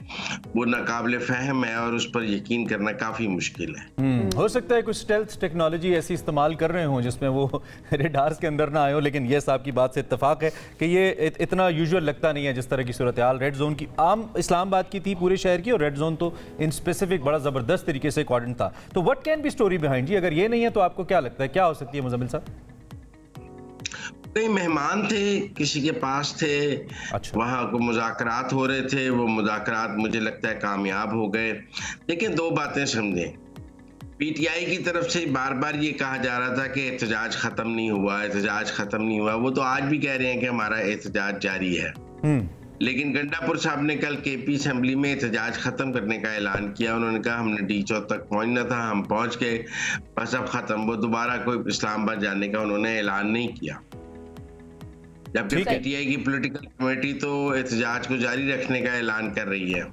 वो नाकाबिले फहम है और उस पर यकीन करना काफी मुश्किल है। हो सकता है कुछ स्टेल्थ टेक्नोलॉजी ऐसी इस्तेमाल कर रहे हों जिसमें वो रेडार्स के अंदर ना आए हो, लेकिन ये साहब की बात से इत्तेफाक है कि ये इतना यूजुअल लगता नहीं है जिस तरह की सूरत हाल रेड जोन की आम इस्लामाबाद की थी पूरे शहर की, और रेड जोन तो इन स्पेसिफिक बड़ा जबरदस्त तरीके से कोऑर्डिनेट था। तो what can be story behind जी? अगर ये नहीं है तो आपको क्या लगता है क्या हो सकती है मुजम्मिल साहब? कई मेहमान थे, किसी के पास थे, अच्छा। वहाँ को मुज़ाकरात हो रहे थे, वो मुज़ाकरात मुझे लगता है कामयाब हो गए। लेकिन दो बातें समझें, पीटीआई की तरफ से बार बार ये कहा जा रहा था कि एहतजाज खत्म नहीं हुआ, एहतजाज खत्म नहीं हुआ। वो तो आज भी कह रहे हैं कि हमारा एहतजाज जारी है। लेकिन गंडापुर साहब ने कल केपी असेंबली में एहतजाज खत्म करने का ऐलान किया। उन्होंने कहा हमने डी चौक तक पहुंचना था, हम पहुंच गए, बस अब खत्म। वो दोबारा कोई इस्लामाबाद जाने का उन्होंने ऐलान नहीं किया। जबकि पीटीआई की पॉलिटिकल कमेटी तो एहतजाज को जारी रखने का ऐलान कर रही है।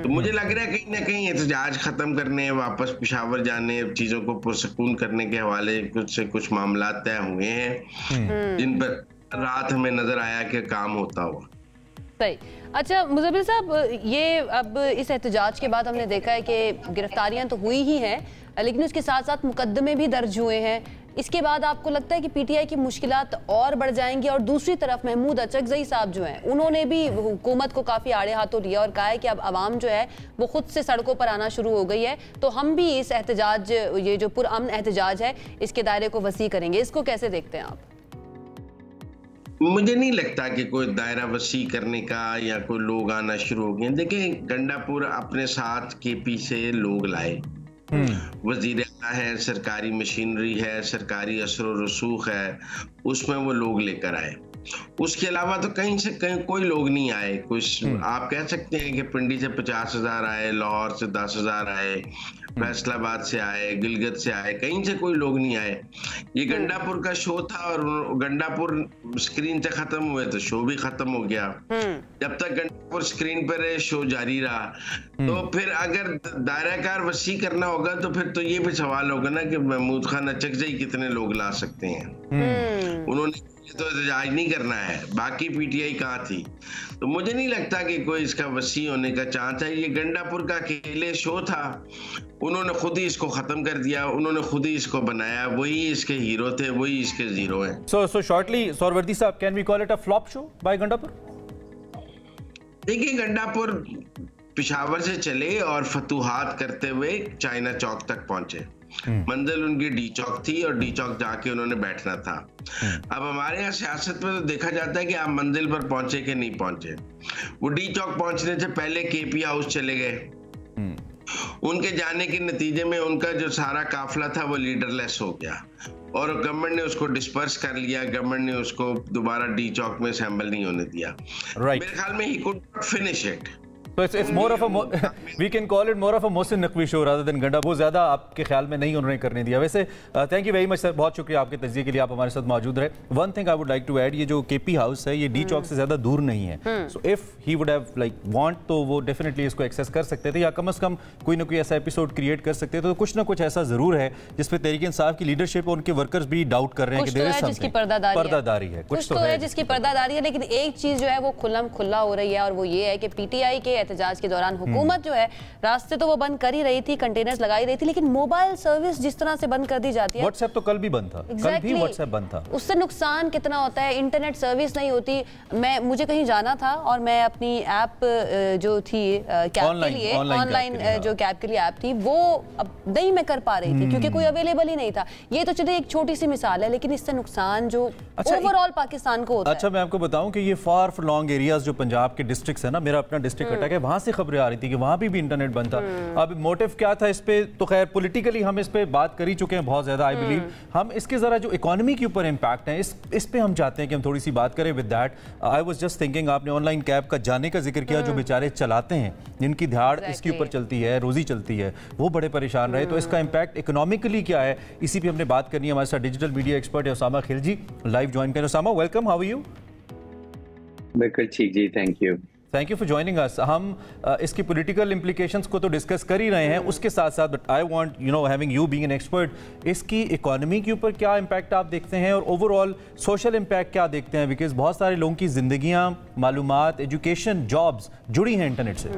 तो मुझे लग रहा है कहीं ना कहीं एहतजाज खत्म करने, वापस पेशावर जाने, चीजों को पुरसकून करने के हवाले कुछ से कुछ मामला तय हुए हैं जिन पर रात हमें नजर आया कि काम होता हुआ। सही। अच्छा मुजम्मिल साहब, ये अब इस एहतजाज के बाद हमने देखा है कि गिरफ्तारियां तो हुई ही हैं, लेकिन उसके साथ साथ मुकदमे भी दर्ज हुए हैं। इसके बाद आपको लगता है कि पीटीआई की मुश्किलात और बढ़ जाएंगी? और दूसरी तरफ महमूद अचकजई साहब जो हैं, उन्होंने भी हुकूमत को काफ़ी आड़े हाथों लिया और कहा है कि अब आवाम जो है वो खुद से सड़कों पर आना शुरू हो गई है, तो हम भी इस एहतजाज, ये जो पुरअमन एहतजाज है, इसके दायरे को वसी करेंगे। इसको कैसे देखते हैं आप? मुझे नहीं लगता कि कोई दायरा वसी करने का या कोई लोग आना शुरू हो गए। देखिए, गंडापुर अपने साथ केपी से लोग लाए, वजीर आला है, सरकारी मशीनरी है, सरकारी असर रसूख है, उसमें वो लोग लेकर आए। उसके अलावा तो कहीं से कहीं कोई लोग नहीं आए। कुछ आप कह सकते हैं कि पिंडी से 50,000 आए, लाहौर से 10,000 आए, फैसलाबाद से आए, गिलगित से आए, कहीं से कोई लोग नहीं आए। ये गंडापुर का शो था और गंडापुर स्क्रीन से खत्म हुए तो शो भी खत्म हो गया। जब तक गंडापुर स्क्रीन पर रहे शो जारी रहा। तो फिर अगर दायराकार वसी करना होगा तो फिर तो ये भी सवाल होगा ना कि महमूद खान अचकजई कितने लोग ला सकते हैं। उन्होंने तो एहतजाज नहीं करना है, बाकी पीटीआई कहाँ थी? तो मुझे नहीं लगता कि कोई इसका वसी होने का चांस है। ये गंडापुर का अकेले शो था, उन्होंने खुद ही इसको खत्म कर दिया, उन्होंने खुद ही इसको बनाया, वही इसके हीरो थे, वही इसके जीरो हैं। So shortly, सौरवर्दी साहब, can we call it a flop show by Gandapur? देखिए, गंडापुर पेशावर से चले और फतूहात करते हुए चाइना चौक तक पहुंचे। मंजिल उनकी डी चौक थी और डी चौक जाके उन्होंने बैठना था। अब हमारे यहाँ सियासत में तो देखा जाता है कि आप मंजिल पर पहुंचे कि नहीं पहुंचे। वो डी चौक पहुंचने से पहले केपी हाउस चले गए। उनके जाने के नतीजे में उनका जो सारा काफिला था वो लीडरलेस हो गया और गवर्नमेंट ने उसको डिस्पर्स कर लिया। गवर्नमेंट ने उसको दोबारा डी चौक में असेंबल नहीं होने दिया। मेरे ख्याल में he could not finish it. So it's more of a we can call it more of a Mohsin Naqvi show rather than गंडा। बहुत ज़्यादा आपके ख्याल में नहीं उन्होंने करने दिया। वैसे thank you very much sir, बहुत शुक्रिया आपके तजज़िये के लिए, आप हमारे साथ मौजूद रहे। One thing I would like to add, ये जो केपी हाउस है ये डी चौक से ज़्यादा दूर नहीं है। So if he would have like want तो वो डेफिनेटली इसको एक्सेस कर सकते थे, या कम से कम कोई ना कोई ऐसा एपिसोड क्रिएट कर सकते थे। तो कुछ ना कुछ ऐसा ज़रूर है जिसपे तहरीक इंसाफ की लीडरशिप और उनके वर्कर्स भी डाउट कर रहे हैं कि देयर इज समथिंग, पर्दादारी है, कुछ तो है जिसकी पर्दादारी है। लेकिन एक चीज़ जो है वो खुल्लम खुल्ला हो रही है, और वो ये है कि पीटीआई के एहतजाज के दौरान हुकूमत जो है रास्ते तो वो बंद कर ही रही थी, कंटेनर्स लगाई रही थी, लेकिन मोबाइल सर्विस जिस तरह से बंद कर दी जाती है। व्हाट्सएप तो कल भी बंद था, कल भी व्हाट्सएप बंद था। उससे नुकसान कितना होता है, इंटरनेट सर्विस नहीं होती। मुझे कहीं जाना था और मैं अपनी ऐप जो थी कैब के लिए, ऑनलाइन जो कैब के लिए ऐप थी, वो अब नहीं मैं कर पा रही थी क्योंकि कोई अवेलेबल ही नहीं था। ये तो चलिए एक छोटी सी मिसाल है, लेकिन इससे नुकसान जो ओवरऑल पाकिस्तान को होता है। अच्छा, मैं आपको बताऊं कि ये फार फ्लॉन्ग एरियाज जो पंजाब के डिस्ट्रिक्ट्स है ना, मेरा अपना डिस्ट्रिक्ट अटक गए, वहाँ से खबरें आ रही थी कि वहाँ भी इंटरनेट बंद था। अब मोटिव क्या था इस पे, तो खैर पॉलिटिकली हम इस पे बात कर ही चुके हैं बहुत ज़्यादा। आई बिलीव हम इसके ज़रा जो इकोनॉमी के ऊपर इम्पैक्ट है इस पे हम चाहते हैं कि हम थोड़ी सी बात करें। With that I was just thinking, आपने ऑनलाइन कैब का जाने का जिक्र किया, जो बेचारे चलाते हैं, जिनकी दिहाड़ इसके ऊपर चलती है, रोजी चलती है, वो बड़े परेशान रहे। तो इसका इम्पैक्ट इकोनॉमिकली क्या है, इसी पे हमने बात करनी है। हमारे साथ डिजिटल मीडिया एक्सपर्ट है उसामा खिलजी, लाइव ज्वाइन करें। Usama, welcome, how are you? बिल्कुल ठीक जी, thank you for joining us. हम इसकी पॉलिटिकल इम्प्लीकेशंस को तो डिस्कस कर ही रहे हैं, उसके साथ साथ but I want having you being an expert, इसकी इकोनॉमी के ऊपर क्या इम्पैक्ट आप देखते हैं और ओवरऑल सोशल इम्पैक्ट क्या देखते हैं? बिकॉज बहुत सारे लोगों की जिंदगियां, मालूमात, एजुकेशन, जॉब्स जुड़ी हैं इंटरनेट से।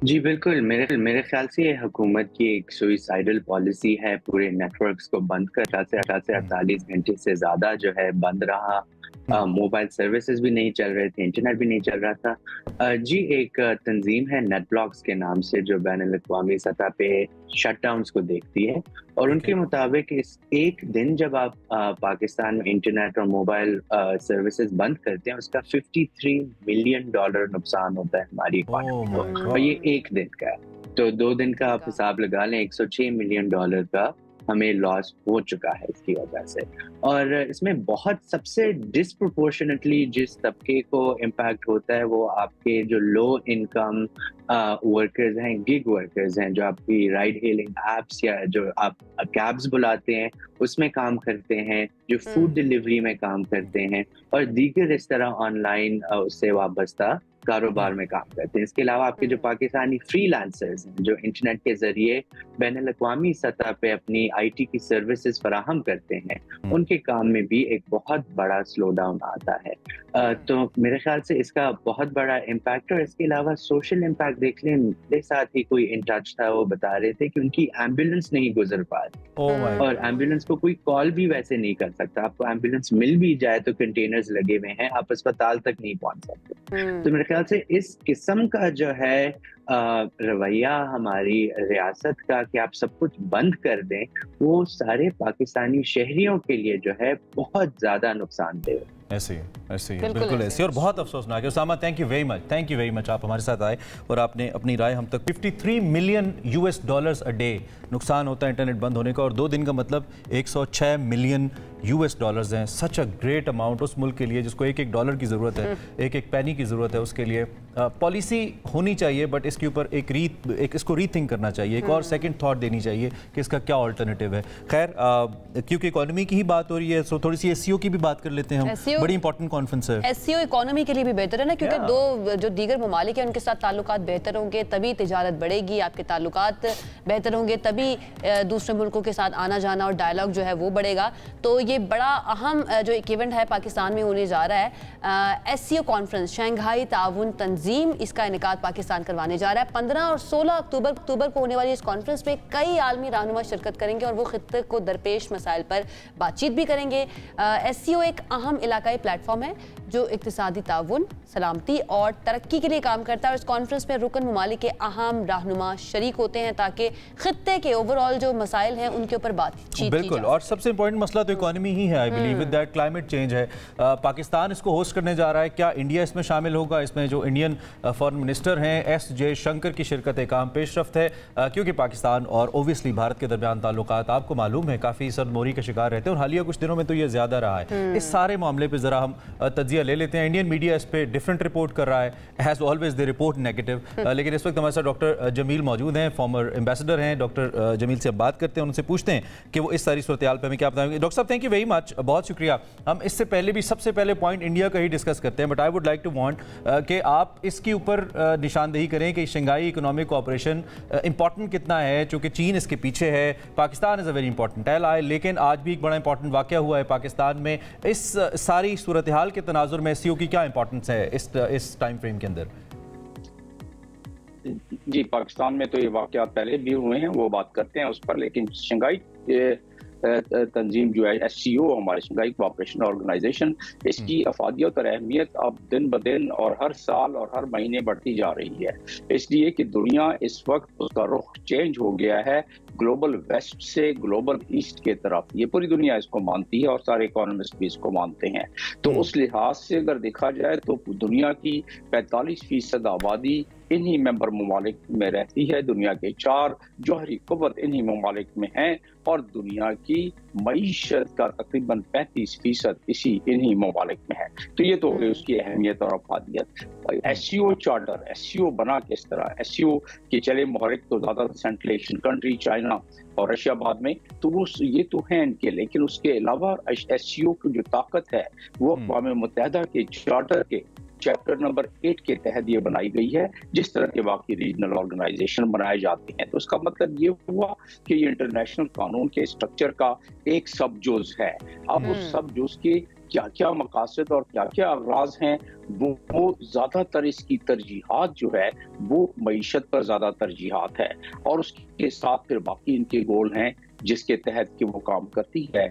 जी बिल्कुल, मेरे ख्याल से ये हुकूमत की एक सुइसाइडल पॉलिसी है, पूरे नेटवर्क्स को बंद कर 48 घंटे से ज़्यादा जो है बंद रहा। मोबाइल सर्विसेज भी नहीं चल रहे थे, इंटरनेट भी नहीं चल रहा था। जी एक तंजीम है नेटब्लॉक्स के नाम से जो बैनुल-अक़वामी सतह पे शटडाउन्स को देखती है, और उनके मुताबिक इस एक दिन जब आप पाकिस्तान में इंटरनेट और मोबाइल सर्विसेज बंद करते हैं, उसका $53 मिलियन नुकसान होता है हमारी इकोनॉमी को, और ये एक दिन का है। तो 2 दिन का आप हिसाब लगा लें, $106 मिलियन का हमें लॉस हो चुका है इसकी वजह से। और इसमें बहुत सबसे डिस्प्रोपोर्शनेटली जिस तबके को इम्पैक्ट होता है वो आपके जो लो इनकम वर्कर्स हैं, गिग वर्कर्स हैं, जो आपकी राइड हेलिंग एप्स या जो आप कैब्स बुलाते हैं उसमें काम करते हैं, जो फूड डिलीवरी में काम करते हैं, और दीगर इस तरह ऑनलाइन उससे वाबस्ता कारोबार में काम करते हैं। इसके अलावा आपके जो पाकिस्तानी फ्रीलांसर्स हैं जो इंटरनेट के जरिए बैनुल-अक़वामी सतह पे अपनी आईटी की सर्विसेज फराहम करते हैं, उनके काम में भी एक बहुत बड़ा स्लो डाउन आता है। तो मेरे ख्याल से इसका बहुत बड़ा इम्पैक्ट। और इसके अलावा सोशल इम्पैक्ट देख लें, मेरे साथ ही कोई इन टच था, वो बता रहे थे कि उनकी एम्बुलेंस नहीं गुजर पा रही, और एम्बुलेंस को कोई कॉल भी वैसे नहीं कर सकता। आपको एम्बुलेंस मिल भी जाए तो कंटेनर्स लगे हुए हैं, आप अस्पताल तक नहीं पहुंच सकते। तो मेरे ख्याल से इस किस्म का जो है रवैया हमारी रियासत का कि आप सब कुछ बंद कर दें, वो सारे पाकिस्तानी शहरियों के लिए जो है बहुत ज्यादा नुकसानदेह। ऐसे ही बिल्कुल ऐसे, और बहुत अफसोसनाक है। Usama, thank you very much आप हमारे साथ आए और आपने अपनी राय हम तक। $53 मिलियन अ डे नुकसान होता है इंटरनेट बंद होने का, और 2 दिन का मतलब $106 मिलियन हैं। सच अ ग्रेट अमाउंट उस मुल्क के लिए जिसको एक डॉलर की ज़रूरत है, एक पैनी की ज़रूरत है। उसके लिए पॉलिसी होनी चाहिए, बट इसके ऊपर इसको रीथिंक करना चाहिए, एक और सेकंड थॉट देनी चाहिए कि इसका क्या ऑल्टरनेटिव है। खैर, क्योंकि इकोनॉमी की ही बात हो रही है, सो थोड़ी सी एससीओ की भी बात कर लेते हैं हम। बड़ी इंपॉर्टेंट कॉन्फ्रेंस है। एससीओ इकोनॉमी के लिए भी बेहतर है ना, क्योंकि दो जो दीगर ममालिक हैं उनके साथ ताल्लुकात बेहतर होंगे, तभी तिजारत बढ़ेगी, आपके ताल्लुकात बेहतर होंगे, तभी दूसरे मुल्कों के साथ आना जाना और डायलॉग जो है वो बढ़ेगा। तो ये बड़ा अहम जो एक इवेंट है पाकिस्तान में होने जा रहा है, एससीओ कॉन्फ्रेंस, शंघाई ताउन तंजीम, इसका इनेकाद पाकिस्तान करवाने जा रहा है। 15 और 16 अक्टूबर को होने वाली इस कॉन्फ्रेंस में कई आलमी रहनुमा शिरकत करेंगे और वो खित्ते को दरपेश मसाइल पर बातचीत भी करेंगे। एससीओ एक अहम इलाकाई प्लेटफॉर्म है जो इक्तिसादी ताउन, सलामती और तरक्की के लिए काम करता है, और इस कॉन्फ्रेंस में रुकन ममालिक के अहम रहनुमा शरीक होते हैं ताकि खित्ते के ओवरऑल जो मसाइल हैं उनके ऊपर बातचीत। बिल्कुल, और सबसे इंपॉर्टेंट मसला तो इकोनॉमी ही है। I believe with that climate change है। पाकिस्तान इसको होस्ट करने जा रहा है, क्या इंडिया इसमें शामिल होगा? इसमें जो इंडियन फॉरेन मिनिस्टर हैं एस जयशंकर की शिरकत एक अहम पेशरफ्त है, क्योंकि पाकिस्तान और ओबियसली भारत के दरमियान ताल्लुकात आपको मालूम है काफ़ी सरमोरी का शिकार रहते हैं, और हालिया कुछ दिनों में तो ये ज़्यादा रहा है। इस सारे मामले पर ज़रा हम तजिया ले लेते हैं। इंडियन मीडिया इस पर डिफरेंट रिपोर्ट कर रहा है, as always they report negative, लेकिन इस वक्त हमारे साथ डॉक्टर जमील मौजूद हैं, फॉर्मर एम्बेसडर हैं। डॉक्टर जमील से अब बात करते हैं, उनसे पूछते हैं कि वो इस सारी सूरत हाल पर हमें क्या बताएंगे। डॉक्टर साहब, थैंक यू वेरी मच, बहुत शुक्रिया। हम इससे पहले भी सबसे पहले पॉइंट इंडिया का ही डिस्कस करते हैं, but I would like to want कि आप इसके ऊपर निशानदेही करें कि शंघाई इकोनॉमिक कोऑपरेशन इंपॉर्टेंट कितना है, चूँकि चीन इसके पीछे है, Pakistan is a very important ally, लेकिन आज भी एक बड़ा इंपॉर्टेंट वाक़या हुआ है पाकिस्तान में। इस सारी सूरत हाल के तनाजुर में एससीओ की क्या इंपॉर्टेंस है इस टाइम फ्रेम के अंदर? जी, पाकिस्तान में तो ये वाक़यात पहले भी हुए हैं, वो बात करते हैं उस पर, लेकिन शंघाई तंजीम जो है SCO हमारे शंघाई कोऑपरेशन ऑर्गेनाइजेशन, इसकी अफादियत और अहमियत अब दिन ब दिन और हर साल और हर महीने बढ़ती जा रही है, इसलिए कि दुनिया इस वक्त उसका रुख चेंज हो गया है ग्लोबल वेस्ट से ग्लोबल ईस्ट के तरफ। ये पूरी दुनिया इसको मानती है और सारे इकोनॉमिस्ट भी इसको मानते हैं। तो उस लिहाज से अगर देखा जाए तो दुनिया की 45% आबादी इन्हीं मेंबर ममालिक में रहती है, दुनिया के 4 जौहरी कुव्वत इन्हीं ममालिक में हैं और दुनिया की मईशत का तकरीबन 35% इन्हीं ममालिक में है। तो ये तो है उसकी अहमियत और अफादियत। SCO चार्टर, SCO बना किस तरह, SCO के चले महरिक तो ज़्यादा सेंट्रल एशियन कंट्री, चाइना और रशिया बाद में, तो वो ये तो हैं इनके, लेकिन उसके अलावा SCO की जो ताकत है वो अक़वाम मुत्तहिदा के चार्टर के चैप्टर नंबर 8 के तहत ये बनाई गई है, जिस तरह के बाकी रीजनल ऑर्गेनाइजेशन बनाए जाते हैं। तो उसका मतलब ये हुआ कि ये इंटरनेशनल कानून के स्ट्रक्चर का एक सब जुज है। अब उस सब जुज के क्या क्या मकासद और क्या क्या अगराज हैं, वो ज़्यादातर इसकी तरजीहात जो है वो मईशत पर ज़्यादा तरजीहात है और उसके साथ फिर बाकी इनके गोल हैं जिसके तहत कि वो काम करती है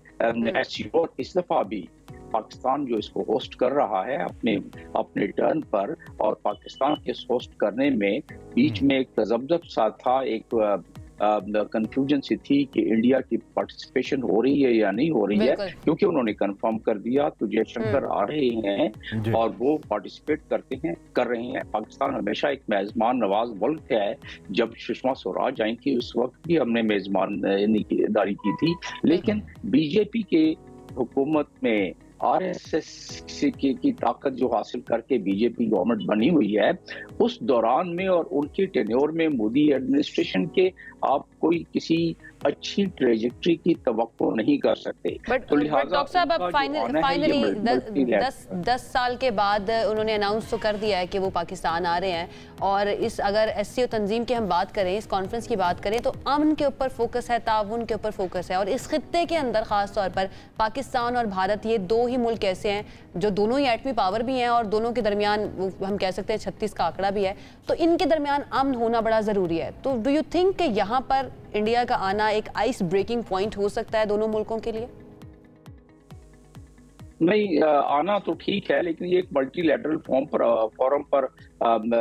SCO। इस दफ़ा भी पाकिस्तान जो इसको होस्ट कर रहा है अपने टर्न पर, और पाकिस्तान के होस्ट करने में बीच में एक तजब्जब सा था, एक कंफ्यूजन सी थी कि इंडिया की पार्टिसिपेशन हो रही है या नहीं हो रही है, क्योंकि उन्होंने कंफर्म कर दिया तो जयशंकर आ रहे हैं और वो पार्टिसिपेट कर रहे हैं। पाकिस्तान हमेशा एक मेजबान नवाज मुल्क है। जब सुषमा स्वराज आई थी उस वक्त भी हमने मेजबानदारी की थी, लेकिन बीजेपी के हुकूमत में RSS की ताकत जो हासिल करके बीजेपी गवर्नमेंट बनी हुई है, उस दौरान में और उनके टेन्योर में मोदी एडमिनिस्ट्रेशन के आप कोई किसी अच्छी ट्रेजेक्ट्री की तवक्को नहीं कर सकते। तो डॉक्टर साहब अब फाइनली 10 साल के बाद उन्होंने अनाउंस तो कर दिया है कि वो पाकिस्तान आ रहे हैं, और इस अगर SCO तंजीम की हम बात करें, इस कॉन्फ्रेंस की बात करें, तो अमन के ऊपर फोकस है, ताउन के ऊपर फोकस है, और इस खित्ते के अंदर खास तौर पर पाकिस्तान और भारत, ये 2 ही मुल्क ऐसे हैं जो दोनों ही एटमी पावर भी हैं और दोनों के दरमियान हम कह सकते हैं 36 का आंकड़ा भी है, तो इनके दरमियान अमन होना बड़ा ज़रूरी है। तो डू यू थिंक कि यहाँ पर इंडिया का आना एक आइस ब्रेकिंग पॉइंट हो सकता है दोनों मुल्कों के लिए? नहीं, आना तो ठीक है, लेकिन ये एक मल्टीलैटरल फोरम पर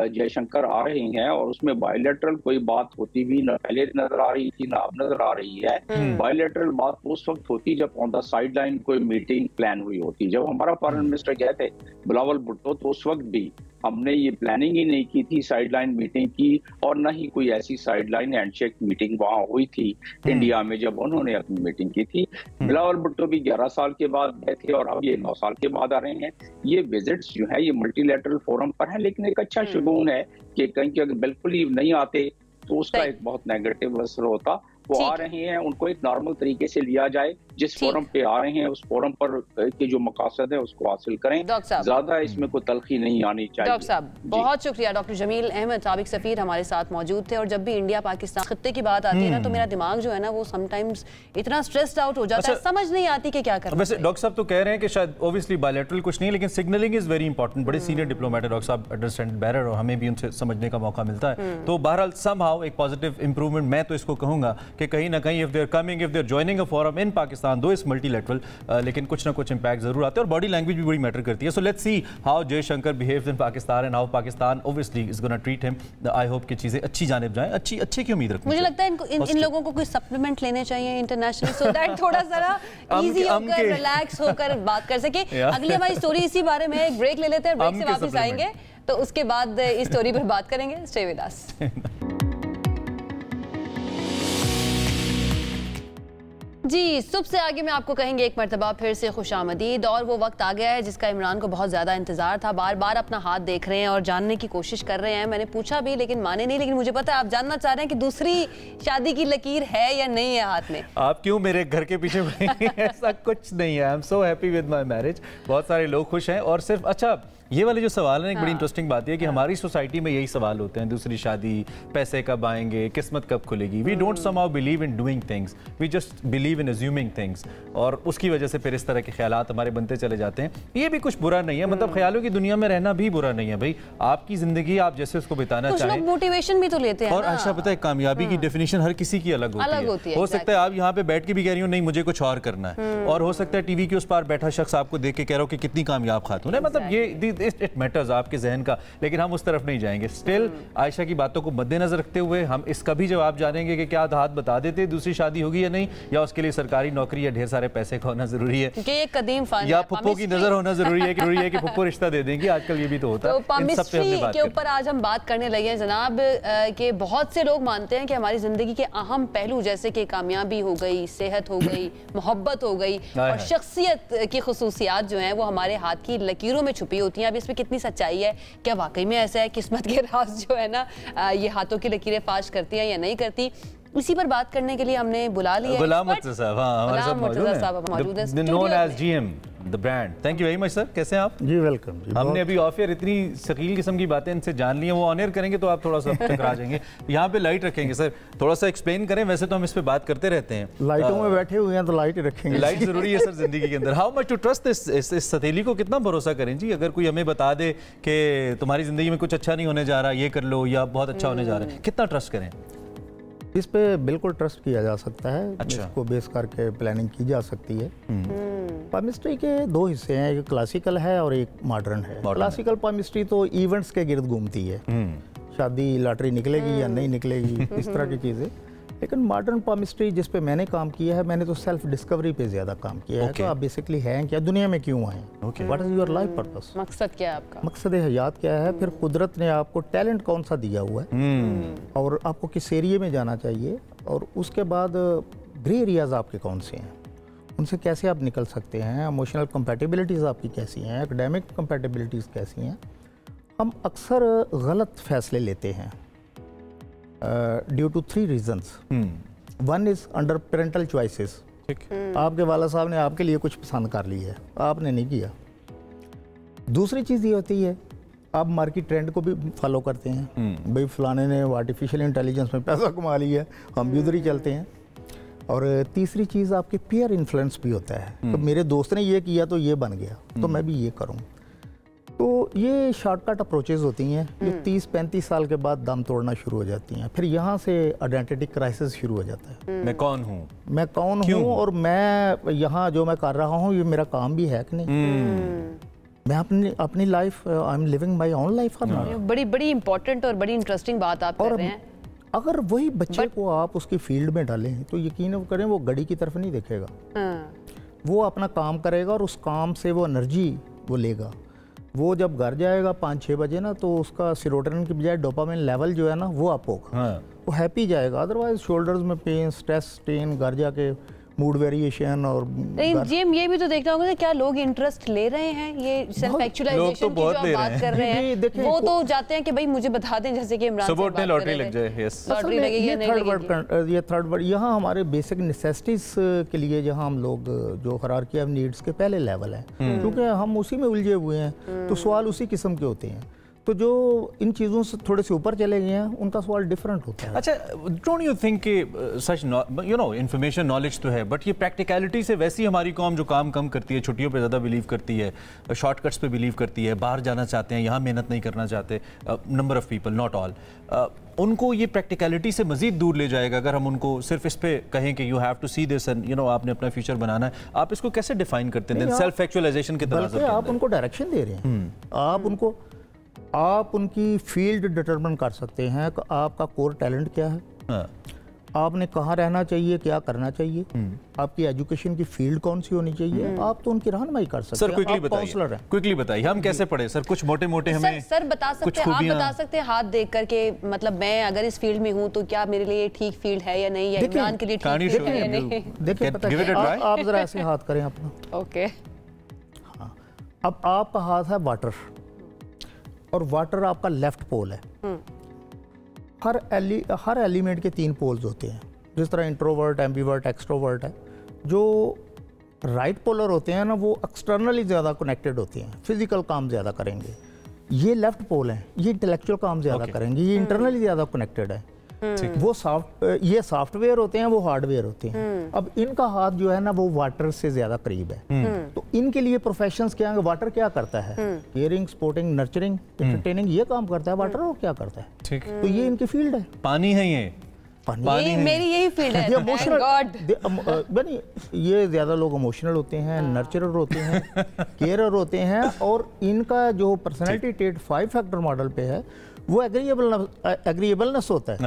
जयशंकर आ रहे हैं और उसमें बायलैटरल कोई बात होती भी न पहले नजर आ रही थी ना अब नजर आ रही है। बायलैटरल बात उस वक्त होती जब ऑन द साइड लाइन कोई मीटिंग प्लान हुई होती। जब हमारा फॉरेन मिनिस्टर गए थे बिलावल भुट्टो, तो उस वक्त भी हमने ये प्लानिंग ही नहीं की थी साइडलाइन मीटिंग की, और न ही कोई ऐसी साइडलाइन हैंडशेक मीटिंग वहां हुई थी इंडिया में जब उन्होंने अपनी मीटिंग की थी। बिलावल भुट्टो भी 11 साल के बाद गए थे और अब ये 9 साल के बाद आ रहे हैं। ये विजिट्स जो है ये मल्टीलैटरल फोरम पर है, लेकिन एक अच्छा शुगून है कि कहीं कि अगर बिल्कुल ही नहीं आते तो उसका एक बहुत नेगेटिव असर होता। वो आ रहे हैं, उनको एक नॉर्मल तरीके से लिया जाए, जिस फोरम पे आ रहे हैं उस फोरम पर के जो मकासद है उसको हासिल करें, ज्यादा इसमें कोई तलखी नहीं आनी चाहिए। डॉक्टर साहब बहुत शुक्रिया। डॉक्टर जमील अहमद साबिक सफीर हमारे साथ मौजूद थे, और जब भी इंडिया पाकिस्तान खित्ते की बात आती है ना, तो मेरा दिमाग जो है ना वो समटाइम्स इतना स्ट्रेस्ड आउट हो जाता है, समझ नहीं आती कि क्या करना। वैसे डॉक्टर साहब तो कह रहे हैं कि शायद ऑब्वियसली बायलैटरल कुछ नहीं, लेकिन सिग्नलिंग इज वेरी इंपॉर्टेंट। बड़े सीनियर डिप्लोमेट है डॉक्टर साहब, अंडरस्टैंड बेटर, और हमें भी उनसे समझने का मौका मिलता है। तो बहरहाल समहाउ एक पॉजिटिव इंप्रूवमेंट मैं तो इसको कहूंगा कि कहीं ना कहीं if they're joining a forum in Pakistan, though it's multilateral, लेकिन कुछ ना कुछ इम्पैक्ट जरूर आते हैं, और बॉडी लैंग्वेज भी बड़ी मैटर करती है। So let's see how Jaishankar behaves in Pakistan and how Pakistan obviously is gonna treat him. I hope कि चीजें अच्छी जानिब जाएं, अच्छी की उम्मीद रखूं। मुझे लगता है इन लोगों को कोई सप्लीमेंट लेने चाहिए इंटरनेशनल, सो दैट थोड़ा सा इजी होकर रिलैक्स होकर बात कर सके। अगली हमारी स्टोरी इसी बारे में, एक ब्रेक ले लेते हैं, ब्रेक से वापस आएंगे तो उसके बाद इस स्टोरी पर बात करेंगे। Stay with us. जी, सुबह से आगे में आपको कहेंगे एक मरतबा फिर से खुशामदीद, और वो वक्त आ गया है जिसका इमरान को बहुत ज़्यादा इंतजार था। बार बार अपना हाथ देख रहे हैं और जानने की कोशिश कर रहे हैं। मैंने पूछा भी लेकिन माने नहीं, लेकिन मुझे पता है आप जानना चाह रहे हैं कि दूसरी शादी की लकीर है या नहीं है हाथ में। आप क्यों मेरे घर के पीछे ऐसा कुछ नहीं है। I am so happy with my marriage. बहुत सारे लोग खुश हैं, और सिर्फ अच्छा ये वाले जो सवाल हैं, एक बड़ी इंटरेस्टिंग बात है कि हमारी सोसाइटी में यही सवाल होते हैं, दूसरी शादी, पैसे कब आएंगे, किस्मत कब खुलेगी. We don't somehow believe in doing things, we just believe in assuming things, और उसकी वजह से फिर इस तरह के ख्यालात हमारे बनते चले जाते हैं. ये भी कुछ बुरा नहीं है, मतलब ख्यालों की दुनिया में रहना भी बुरा नहीं है भाई. आपकी जिंदगी आप जैसे उसको बिताना चाहें. कुछ लोग मोटिवेशन भी तो लेते हैं. और आयशा पता है, कामयाबी की डेफिनेशन हर किसी की अलग होती है. हो सकता है आप यहाँ पे बैठ के भी कह रही हो नहीं मुझे कुछ और करना है, और हो सकता है टीवी के उस पार बैठा शख्स आपको देख के कह रहा हो कि कितनी कामयाब खातून है. मतलब ये इट मैटर्स आपके जहन का, लेकिन हम उस तरफ नहीं जाएंगे. स्टिल आयशा की बातों को मद्देनजर रखते हुए हम इसका भी जवाब जानेंगे कि क्या हाथ बता देते दूसरी शादी होगी या नहीं, या उसके लिए सरकारी नौकरी या ढेर सारे पैसे का होना जरूरी है, क्योंकि ये कदीम फन या फुप्पो की नजर होना जरूरी है कि फुप्पो रिश्ता दे देंगे. आजकल ये भी तो होता है. इन सब पे हमने बात के ऊपर आज हम बात करने लगे हैं जनाब, कि बहुत से लोग मानते हैं कि हमारी जिंदगी के अहम पहलू जैसे कि कामयाबी हो गई, सेहत हो गई, मोहब्बत हो गई और शख्सियत की खुसूसियात जो हैं वो हमारे हाथ की लकीरों में छुपी होती हैं. अब इसमें कितनी सच्चाई है, क्या वाकई में ऐसा है, किस्मत के राज जो है ना ये हाथों की लकीरें फाश करती हैं या नहीं करती, इसी पर बात करने के लिए हमने बुला लिया गुलाम मुर्तज़ा साहब. हाँ, हमारे साथ मौजूद हैं, known as GM the brand. Thank you very much sir. कैसे हैं आप? जी वेलकम. हमने अभी ऑफ एयर इतनी शकील किस्म की बातें इनसे जान ली हैं, वो ऑन एयर करेंगे तो आप थोड़ा सा टकरा जाएंगे. यहाँ पे लाइट रखेंगे सर, थोड़ा सा एक्सप्लेन करें. वैसे तो हम इस पे बात करते रहते हैं, लाइटों में बैठे हुए हैं तो लाइट ही रखेंगे. लाइट जरूरी है सर जिंदगी के अंदर. हाउ मच टू ट्रस्ट इस सतीली को कितना भरोसा करें जी? अगर कोई हमें बता दे कि तुम्हारी जिंदगी में कुछ अच्छा नहीं होने जा रहा, ये कर लो, या बहुत अच्छा होने जा रहा है, कितना ट्रस्ट करें? इस पे बिल्कुल ट्रस्ट किया जा सकता है. अच्छा. इसको बेस करके प्लानिंग की जा सकती है. पामिस्ट्री के दो हिस्से हैं, एक क्लासिकल है और एक मॉडर्न है. क्लासिकल पामिस्ट्री तो इवेंट्स के गिर्द घूमती है, शादी लॉटरी निकलेगी या नहीं निकलेगी, इस तरह की चीज़ें. लेकिन मॉडर्न पामिस्ट्री जिस पे मैंने काम किया है, मैंने तो सेल्फ डिस्कवरी पे ज़्यादा काम किया है. तो आप बेसिकली हैं क्या, दुनिया में क्यों आए, what is your life purpose, मकसद क्या है आपका, मकसद हयात क्या है, फिर कुदरत ने आपको टैलेंट कौन सा दिया हुआ है और आपको किस एरिए में जाना चाहिए, और उसके बाद ग्रे एरियाज आपके कौन से हैं, उनसे कैसे आप निकल सकते हैं, इमोशनल कंपैटिबिलिटीज़ आपकी कैसी हैं, एकेडमिक कंपैटिबिलिटीज़ कैसी हैं. हम अक्सर गलत फैसले लेते हैं due to 3 reasons. One is under parental choices. आपके वाला साहब ने आपके लिए कुछ पसंद कर ली है, आपने नहीं किया. दूसरी चीज़ ये होती है आप मार्केट ट्रेंड को भी फॉलो करते हैं, भाई फलाने ने आर्टिफिशियल इंटेलिजेंस में पैसा कमा लिया, हम भी उधर ही चलते हैं. और तीसरी चीज़ आपके पीयर इन्फ्लुएंस भी होता है, तो मेरे दोस्त ने ये किया तो ये बन गया, तो मैं भी ये करूँ. तो ये शॉर्टकट अप्रोचेज होती हैं जो 30-35 साल के बाद दम तोड़ना शुरू हो जाती हैं. फिर यहाँ से आइडेंटिटी क्राइसिस शुरू हो जाता है. मैं कौन हूँ, मैं कौन हूँ, और मैं यहाँ जो मैं कर रहा हूँ ये मेरा काम भी है कि नहीं, मैं अपनी life, I am living my own life. बड़ी बड़ी इंपॉर्टेंट और बड़ी इंटरेस्टिंग बात आप कर रहे हैं. अगर वही बच्चे को आप उसकी फील्ड में डालें तो यकीन करें वो घड़ी की तरफ नहीं देखेगा, वो अपना काम करेगा और उस काम से वो एनर्जी वो लेगा. वो जब घर जाएगा 5-6 बजे ना, तो उसका सेरोटोनिन की बजाय डोपामिन लेवल जो है ना वो अप होगा. वो हैप्पी जाएगा. अदरवाइज शोल्डर्स में पेन, स्ट्रेस, स्ट्रेन, घर जाके मूड वेरिएशन. और जिम ये भी तो देखना होगा कि क्या लोग इंटरेस्ट ले रहे हैं, ये सेल्फ एक्चुअलाइजेशन की जो आप बात कर रहे हैं, वो तो जाते हैं कि भाई मुझे बता दें, जैसे कि इमरान से बात कर रहे थे, लॉटरी लग जाए. यस, लॉटरी लगेगी या नहीं लगेगी. ये थर्ड वर्ड यहाँ हमारे बेसिक नेसेसिटीज के लिए जहाँ हम लोग जो हायरार्की ऑफ नीड्स के पहले लेवल है, क्योंकि हम उसी में उलझे हुए हैं, तो सवाल उसी किस्म के होते हैं. तो जो इन चीज़ों से थोड़े से ऊपर चले गए हैं उनका सवाल डिफरेंट होता है. अच्छा, डोंट यू थिंक कि such you know information knowledge तो है, बट ये प्रैक्टिकलिटी से वैसी हमारी कौम जो काम कम करती है, छुट्टियों पे ज़्यादा बिलीव करती है, शॉर्टकट्स पे बिलीव करती है, बाहर जाना चाहते हैं, यहाँ मेहनत नहीं करना चाहते, number of people, not all, उनको ये प्रैक्टिकलिटी से मजीद दूर ले जाएगा अगर हम उनको सिर्फ इस पे कहें कि you have to see this and you know आपने अपना फ्यूचर बनाना है. आप इसको कैसे डिफाइन करते हैं सेल्फ एक्चुअलाइजेशन के तनाज़ुर में? आप उनको डायरेक्शन दे रहे हैं. आप उनकी फील्ड डिटरमिन कर सकते हैं कि आपका कोर टैलेंट क्या है, आपने कहाँ रहना चाहिए, क्या करना चाहिए, आपकी एजुकेशन की फील्ड कौन सी होनी चाहिए. आप तो उनकी रहनुमाई कर सकते हैं. सर क्विकली बताइए हम कैसे पढ़े सर, कुछ मोटे मोटे हमें सर बता सकते हैं, आप बता सकते हैं हाथ देख करके, मतलब मैं अगर इस फील्ड में हूँ तो क्या मेरे लिए ठीक फील्ड है या नहीं, या इमरान के लिए ठीक फील्ड है या नहीं. देखिए आप जरा ऐसे हाथ करें अपना. ओके, हाँ, अब आपका हाथ है वाटर, और वाटर आपका लेफ्ट पोल है. हर एलिमेंट के 3 पोल्स होते हैं, जिस तरह इंट्रोवर्ट, एम्बीवर्ट, एक्सट्रोवर्ट है. जो राइट पोलर होते हैं ना, वो एक्सटर्नली ज़्यादा कनेक्टेड होते हैं, फिजिकल काम ज़्यादा करेंगे। ये लेफ्ट पोल हैं, ये इंटेलेक्चुअल काम ज़्यादा करेंगे, ये इंटरनली ज़्यादा कनेक्टेड है। वो ये सॉफ्टवेयर होते हैं, वो हार्डवेयर होते हैं। अब इनका हाथ जो है ना वो वाटर से ज़्यादा करीब है, तो इनके लिए प्रोफेशंस क्या है? वाटर क्या करता है? केयरिंग, सपोर्टिंग, नर्चरिंग, एंटरटेनिंग, ये काम करता है वाटर। और क्या करता है? ठीक, तो ये इनकी फील्ड है। पानी है ये, मेरी यही फील्ड है। इमोशनल, ये ज्यादा लोग इमोशनल होते हैं, नर्चरर होते हैं, केयरर होते हैं, और इनका जो पर्सनैलिटी ट्रेट 5 फैक्टर मॉडल पे है वो एग्रीएबलनेस होता है।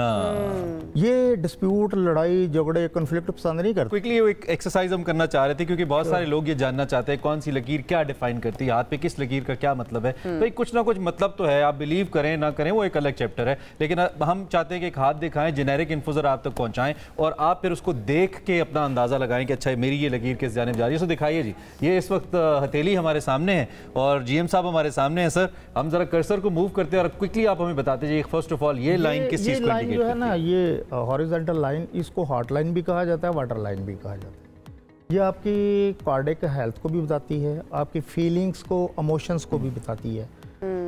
ये डिस्प्यूट, लड़ाई झगड़े, कॉन्फ्लिक्ट पसंद नहीं करते। क्विकली एक एक्सरसाइज हम करना चाह रहे थे क्योंकि बहुत सारे लोग ये जानना चाहते हैं कौन सी लकीर क्या डिफाइन करती है, हाथ पे किस लकीर का क्या मतलब है। भाई कुछ ना कुछ मतलब तो है, आप बिलीव करें ना करें वो एक अलग चैप्टर है, लेकिन हम चाहते हैं कि एक हाथ दिखाएं, जेनेरिक इन्फो जरा आप तक पहुंचाएं और आप फिर उसको देख के अपना अंदाजा लगाएं कि अच्छा मेरी ये लकीर किस जानिब जा रही है। सो दिखाइए जी, ये इस वक्त हथेली हमारे सामने है और जीएम साहब हमारे सामने है। सर हम जरा कर्सर को मूव करते हैं और क्विकली आप हमें बता दीजिए फर्स्ट ऑफ ऑल ये लाइन किस चीज को इंडिकेट करती है? जो है ना, ये हॉरिजॉन्टल लाइन, इसको हार्ट लाइन भी कहा जाता है, वाटर लाइन भी कहा जाता है। ये आपकी कार्डियक हेल्थ को भी बताती है, आपकी फीलिंग्स को, इमोशंस को भी बताती है,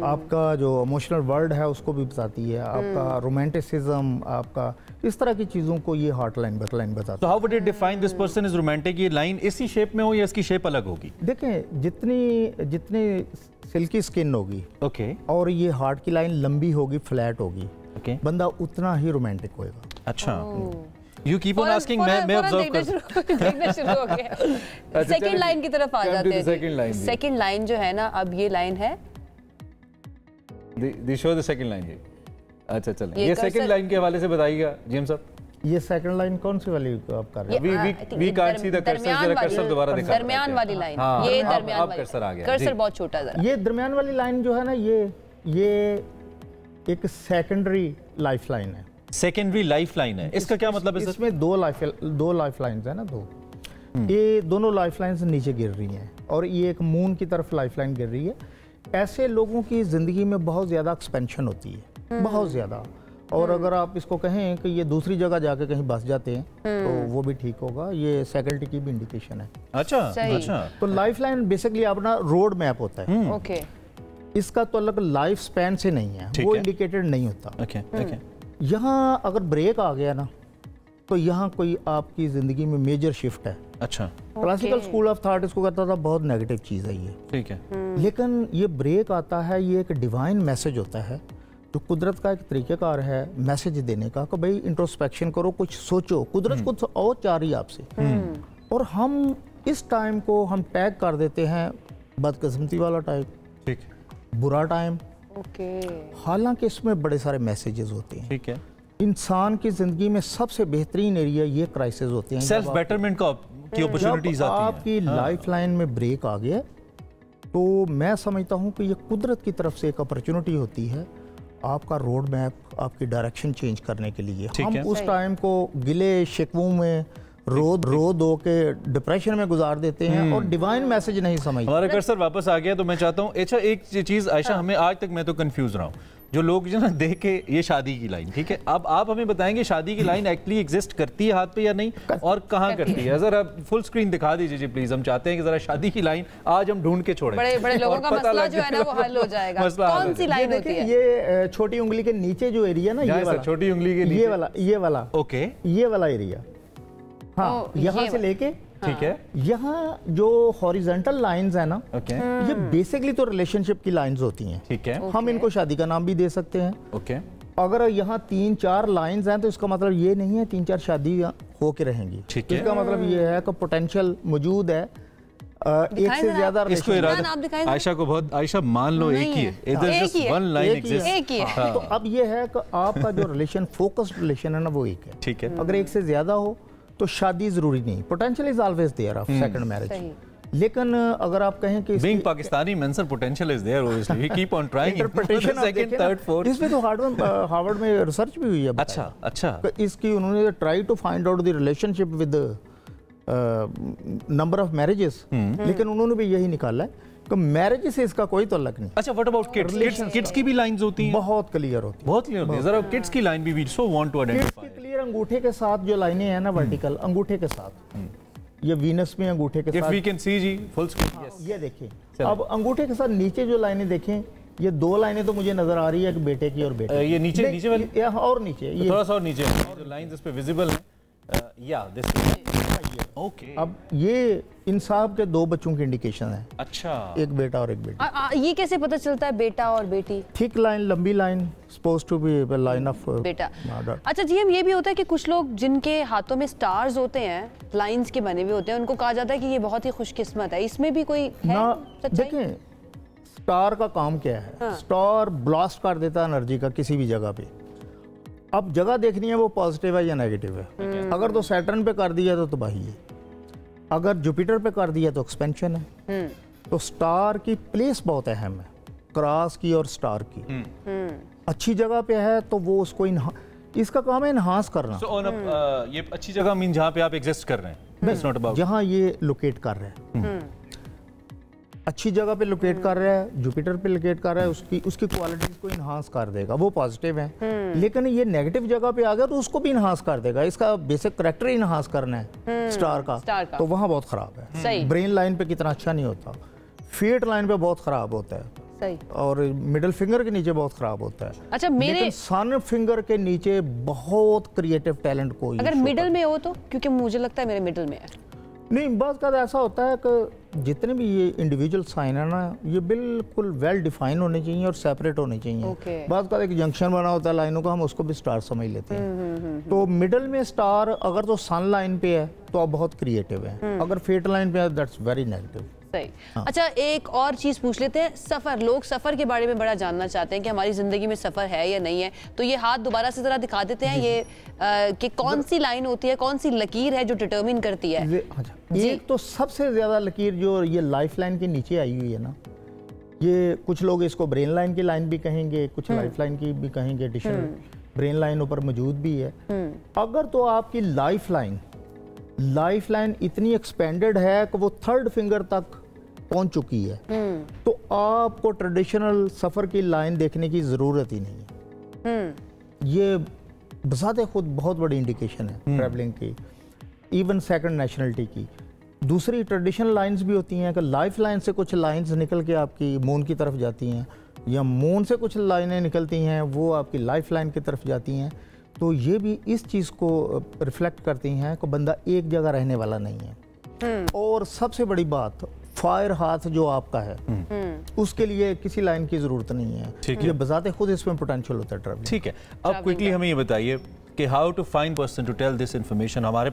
आपका जो इमोशनल वर्ल्ड है उसको भी बताती है, आपका रोमांटिसिज्म, आपका इस तरह की चीज़ों को ये हार्ट लाइन बताती है। तो how would it define this person is romantic? ये लाइन इसी शेप में हो या इसकी शेप अलग होगी? देखें, जितनी सिल्की स्किन होगी, ओके, और ये हार्ट की लाइन लंबी होगी, फ्लैट होगी, ओके, बंदा उतना ही रोमांटिक होएगा। अच्छा, यू कीप ऑन आस्किंग, मैं ऑब्जर्व देखना शुरू हो गया। सेकंड लाइन की तरफ आ जाते हैं। सेकंड लाइन जो है ना, अब ये लाइन है, the show the second line जी। अच्छा चलें, ये सेकंड लाइन के हवाले से बताइएगा जेम्स साहब। ये सेकंड लाइन कौन सी वाली आप कर रहे हैं? We can't see the cursor, जरा कर्सर दोबारा दिखा। दरमियान वाली लाइन, ये दरमियान वाली, कर्सर आ गया, कर्सर बहुत छोटा जरा। ये दरमियान वाली लाइन जो है ना, ये एक सेकेंडरी लाइफ लाइन है। सेकेंडरी लाइफ लाइन है, इसका क्या मतलब है? इसमें दो लाइफ लाइन्स है ना, दो। ये दोनों लाइफ लाइन्स नीचे गिर रही हैं और ये एक मून की तरफ लाइफ लाइन गिर रही है। ऐसे लोगों की ज़िंदगी में बहुत ज़्यादा एक्सपेंशन होती है, बहुत ज़्यादा। और अगर आप इसको कहें कि ये दूसरी जगह जाके कहीं बस जाते हैं तो वो भी ठीक होगा, ये सेकेंडरी की भी इंडिकेशन है। अच्छा। तो लाइफ लाइन बेसिकली अपना रोड मैप होता है। ओके, इसका तो अलग लाइफ स्पैन से नहीं है, वो इंडिकेटेड नहीं होता। ओके, यहाँ अगर ब्रेक आ गया ना, तो यहाँ कोई आपकी ज़िंदगी में मेजर शिफ्ट है। अच्छा, क्लासिकल स्कूल ऑफ थॉट इसको कहता था बहुत नेगेटिव चीज़ है ये, ठीक है। लेकिन ये ब्रेक आता है, ये एक डिवाइन मैसेज होता है, जो कुदरत का एक तरीक़ेकार है मैसेज देने का कि भाई इंट्रोस्पेक्शन करो, कुछ सोचो, कुदरत कुछ और चाह रही है आपसे। और हम इस टाइम को हम टैग कर देते हैं बदकिस्मती वाला टाइप, ठीक, बुरा टाइम। ओके, हालांकि इसमें बड़े सारे मैसेजेस होते हैं। ठीक है। इंसान की ज़िंदगी में सबसे बेहतरीन एरिया ये क्राइसिस होते हैं, सेल्फ बेटरमेंट की अपॉर्चुनिटीज आती हैं। आपकी लाइफ लाइन में ब्रेक आ गया तो मैं समझता हूँ कि ये कुदरत की तरफ से एक अपॉर्चुनिटी होती है आपका रोड मैप, आपकी डायरेक्शन चेंज करने के लिए। हम उस टाइम को गिले शिकवों में रो दो के डिप्रेशन में गुजार देते हैं और डिवाइन मैसेज नहीं समझते। हमारा कर्सर वापस आ गया तो मैं चाहता हूँ, अच्छा एक चीज़ आयशा, हमें आज तक मैं तो कंफ्यूज रहा हूँ, जो लोग जो ना देख के ये शादी की लाइन, ठीक है, अब आप हमें बताएंगे शादी की लाइन एक्चुअली एग्जिस्ट करती है हाथ पे या नहीं और कहाँ करती है? जरा फुल स्क्रीन दिखा दीजिए जी प्लीज, हम चाहते हैं कि जरा शादी की लाइन आज हम ढूंढ के छोड़ें, बड़े लोगों का मसला जो है ना वो हल हो जाएगा। कौन सी लाइन होती है? ये छोटी उंगली के नीचे जो एरिया ना, ये वाला छोटी उंगली के ये वाला ओके, ये वाला एरिया, हाँ, यहाँ से लेके, ठीक है, यहाँ जो हॉरिजॉन्टल लाइंस है ना, ये बेसिकली तो रिलेशनशिप की लाइंस होती हैं, ठीक है। हम इनको शादी का नाम भी दे सकते हैं। ओके, अगर यहाँ 3-4 लाइंस हैं तो इसका मतलब ये नहीं है 3-4 शादी हो के रहेंगी, ठीक है। इसका मतलब ये है कि पोटेंशियल मौजूद है, एक से ज्यादा। इसको आयशा को बहुत, आयशा मान लो एक ही है, तो अब ये है कि आपका जो रिलेशन फोकस्ड रिलेशन है ना वो एक है, ठीक है। अगर एक से ज्यादा हो तो शादी जरूरी नहीं, potential is always there of second marriage. लेकिन अगर आप कहें कि being Pakistani men's potential is there, obviously we keep on trying interpretation second third fourth, इसमें तो हार्वर्ड में रिसर्च भी हुई है। अच्छा, इसकी उन्होंने try to find out the relationship with number of marriages, लेकिन उन्होंने भी यही निकाला है कि मैरिज से इसका कोई ताल्लुक नहीं। अच्छा, व्हाट अबाउट किड्स? किड्स की भी लाइंस होती हैं? बहुत क्लियर होती है, बहुत क्लियर होती है। जरा किड्स की लाइन भी we so want to identify. Clear अंगूठे के साथ जो लाइनें हैं ना वर्टिकल, अंगूठे के साथ ये वीनस में अंगूठे के साथ, we can see जी फुल स्क्रीन, ये देखें। अब अंगूठे के साथ नीचे जो लाइनें देखें, ये 2 लाइनें तो मुझे नजर आ रही है कि बेटे की और बेटे, ये नीचे वाली और नीचे, ये थोड़ा सा और नीचे जो लाइंस इस पे विजिबल हैं, या दिस ओके। अब ये इंसाफ के 2 बच्चों की इंडिकेशन है। अच्छा, एक बेटा और एक बेटी। ये कैसे पता चलता है बेटा और बेटी? थिक लाइन, लंबी line, suppose to be line of बेटा। अच्छा जी, हम ये भी होता है कि कुछ लोग जिनके हाथों में स्टार्स होते हैं, लाइंस के बने हुए होते हैं, उनको कहा जाता है कि ये बहुत ही खुशकिस्मत है। इसमें भी कोई है सच्चाई? देखें, स्टार का काम क्या है? हाँ। स्टार ब्लास्ट कर देता है एनर्जी का किसी भी जगह पे। अब जगह देखनी है वो पॉजिटिव है या नेगेटिव है। अगर तो सैटर्न पे कर दिया तो तबाही है, अगर जुपिटर पे कर दिया तो एक्सपेंशन है। तो स्टार की प्लेस बहुत अहम है, क्रॉस की और स्टार की। अच्छी जगह पे है तो वो उसको इसका काम है इनहांस करना। ये अच्छी जगह मीन जहाँ पे आप एग्जिस्ट कर रहे हैं, जहाँ ये लोकेट कर रहे हैं, अच्छी जगह पे लोकेट कर रहा है, जुपिटर पे लोकेट कर रहा है, उसकी क्वालिटीज को इनहांस कर देगा, वो पॉजिटिव है। लेकिन ये नेगेटिव जगह पे आ गया तो उसको भी इनहांस कर देगा। इसका बेसिक करैक्टर इनहांस करना है स्टार का, तो वहाँ बहुत खराब है। ब्रेन लाइन पे कितना अच्छा नहीं होता, फेट लाइन पे बहुत खराब होता है, सही। और मिडिल फिंगर के नीचे बहुत खराब होता है। अच्छा, लेकिन सन फिंगर के नीचे बहुत क्रिएटिव टैलेंट कोई अगर मिडिल में हो तो, क्योंकि मुझे लगता है मेरे मिडिल में है। नहीं, बात का ऐसा होता है कि जितने भी ये इंडिविजुअल साइन है ना, ये बिल्कुल वेल डिफाइन होने चाहिए और सेपरेट होने चाहिए। बात का एक जंक्शन बना होता है लाइनों का, हम उसको भी स्टार समझ लेते हैं। तो मिडिल में स्टार अगर तो सन लाइन पे है तो आप बहुत क्रिएटिव है, अगर फेट लाइन पे है दैट्स वेरी नेगेटिव। सही। हाँ। अच्छा, एक और चीज पूछ लेते हैं, सफर। लोग सफर के बारे में बड़ा जानना चाहते हैं कि हमारी जिंदगी में सफर है या नहीं है। तो ये हाथ दोबारा से जरा दिखा देते हैं, ये कि कौन सी लाइन होती है, कौन सी लकीर है जो डिटरमिन करती है? एक तो सबसे ज्यादा लकीर जो ये लाइफ लाइन के नीचे आई हुई है ना, ये कुछ लोग इसको ब्रेन लाइन की लाइन भी कहेंगे, कुछ लाइफ लाइन की भी कहेंगे, एडिशनल ब्रेन लाइन ऊपर मौजूद भी है। अगर तो आपकी लाइफ लाइन इतनी एक्सपेंडेड है कि वो 3rd फिंगर तक पहुंच चुकी है, तो आपको ट्रेडिशनल सफर की लाइन देखने की जरूरत ही नहीं है। ये बजाते खुद बहुत बड़ी इंडिकेशन है ट्रैवलिंग की, इवन सेकंड नेशनलिटी की। दूसरी ट्रेडिशनल लाइंस भी होती हैं कि लाइफ लाइन से कुछ लाइंस निकल के आपकी मून की तरफ जाती हैं, या मून से कुछ लाइनें निकलती हैं वो आपकी लाइफ लाइन की तरफ जाती हैं। तो ये भी इस चीज़ को रिफ्लेक्ट करती हैं कि बंदा एक जगह रहने वाला नहीं है। और सबसे बड़ी बात, फायर हाथ जो आपका है उसके लिए किसी लाइन की जरूरत नहीं है। ये बजाते खुद इसमें पोटेंशियल होता है ट्रैवलिंग। ठीक है, अब क्विकली हमें ये बताइए कि how to find person to tell this information. हमारे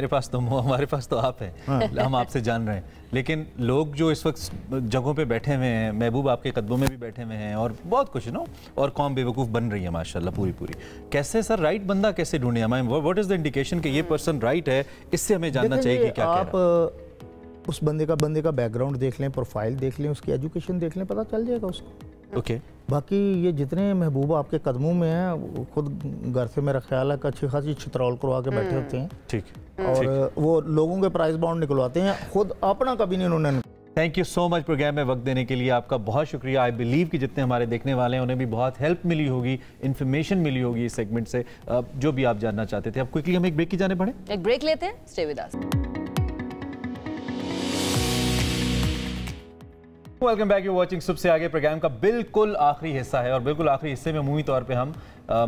पास तो आप हैं, हम आपसे जान रहे हैं, लेकिन लोग जो इस वक्त जगहों पे बैठे हुए हैं, महबूब आपके कदमों में भी बैठे हुए हैं, और बहुत कुछ नो, और कौम बेवकूफ़ बन रही है माशाल्लाह पूरी। कैसे सर राइट बंदा कैसे ढूंढे? हमें व्हाट इज द इंडिकेशन कि ये पर्सन राइट है? इससे हमें जानना चाहिए कि क्या आप उस बंदे का बैकग्राउंड देख लें, प्रोफाइल देख लें, उसकी एजुकेशन देख लें, पता चल जाएगा उसको। ओके। बाकी ये जितने महबूब आपके कदमों में हैं, खुद घर से मेरा ख्याल है कि अच्छी खासी छितरौल करवा के बैठे होते हैं। ठीक। और वो लोगों के प्राइस बाउंड निकलवाते हैं, खुद अपना कभी नहीं उन्होंने। Thank you so much program में वक्त देने के लिए, आपका बहुत शुक्रिया। आई बिलीव कि जितने हमारे देखने वाले हैं उन्हें भी बहुत हेल्प मिली होगी, इन्फॉर्मेशन मिली होगी इस सेगमेंट से, जो भी आप जानना चाहते थे। अब क्विकली हम एक ब्रेक की जाने पड़े, एक ब्रेक लेते हैं, stay with us. Welcome back, you watching सुबह से आगे। प्रोग्राम का बिल्कुल आखिरी हिस्सा है, और बिल्कुल आखिरी हिस्से में अमूमी तौर पे हम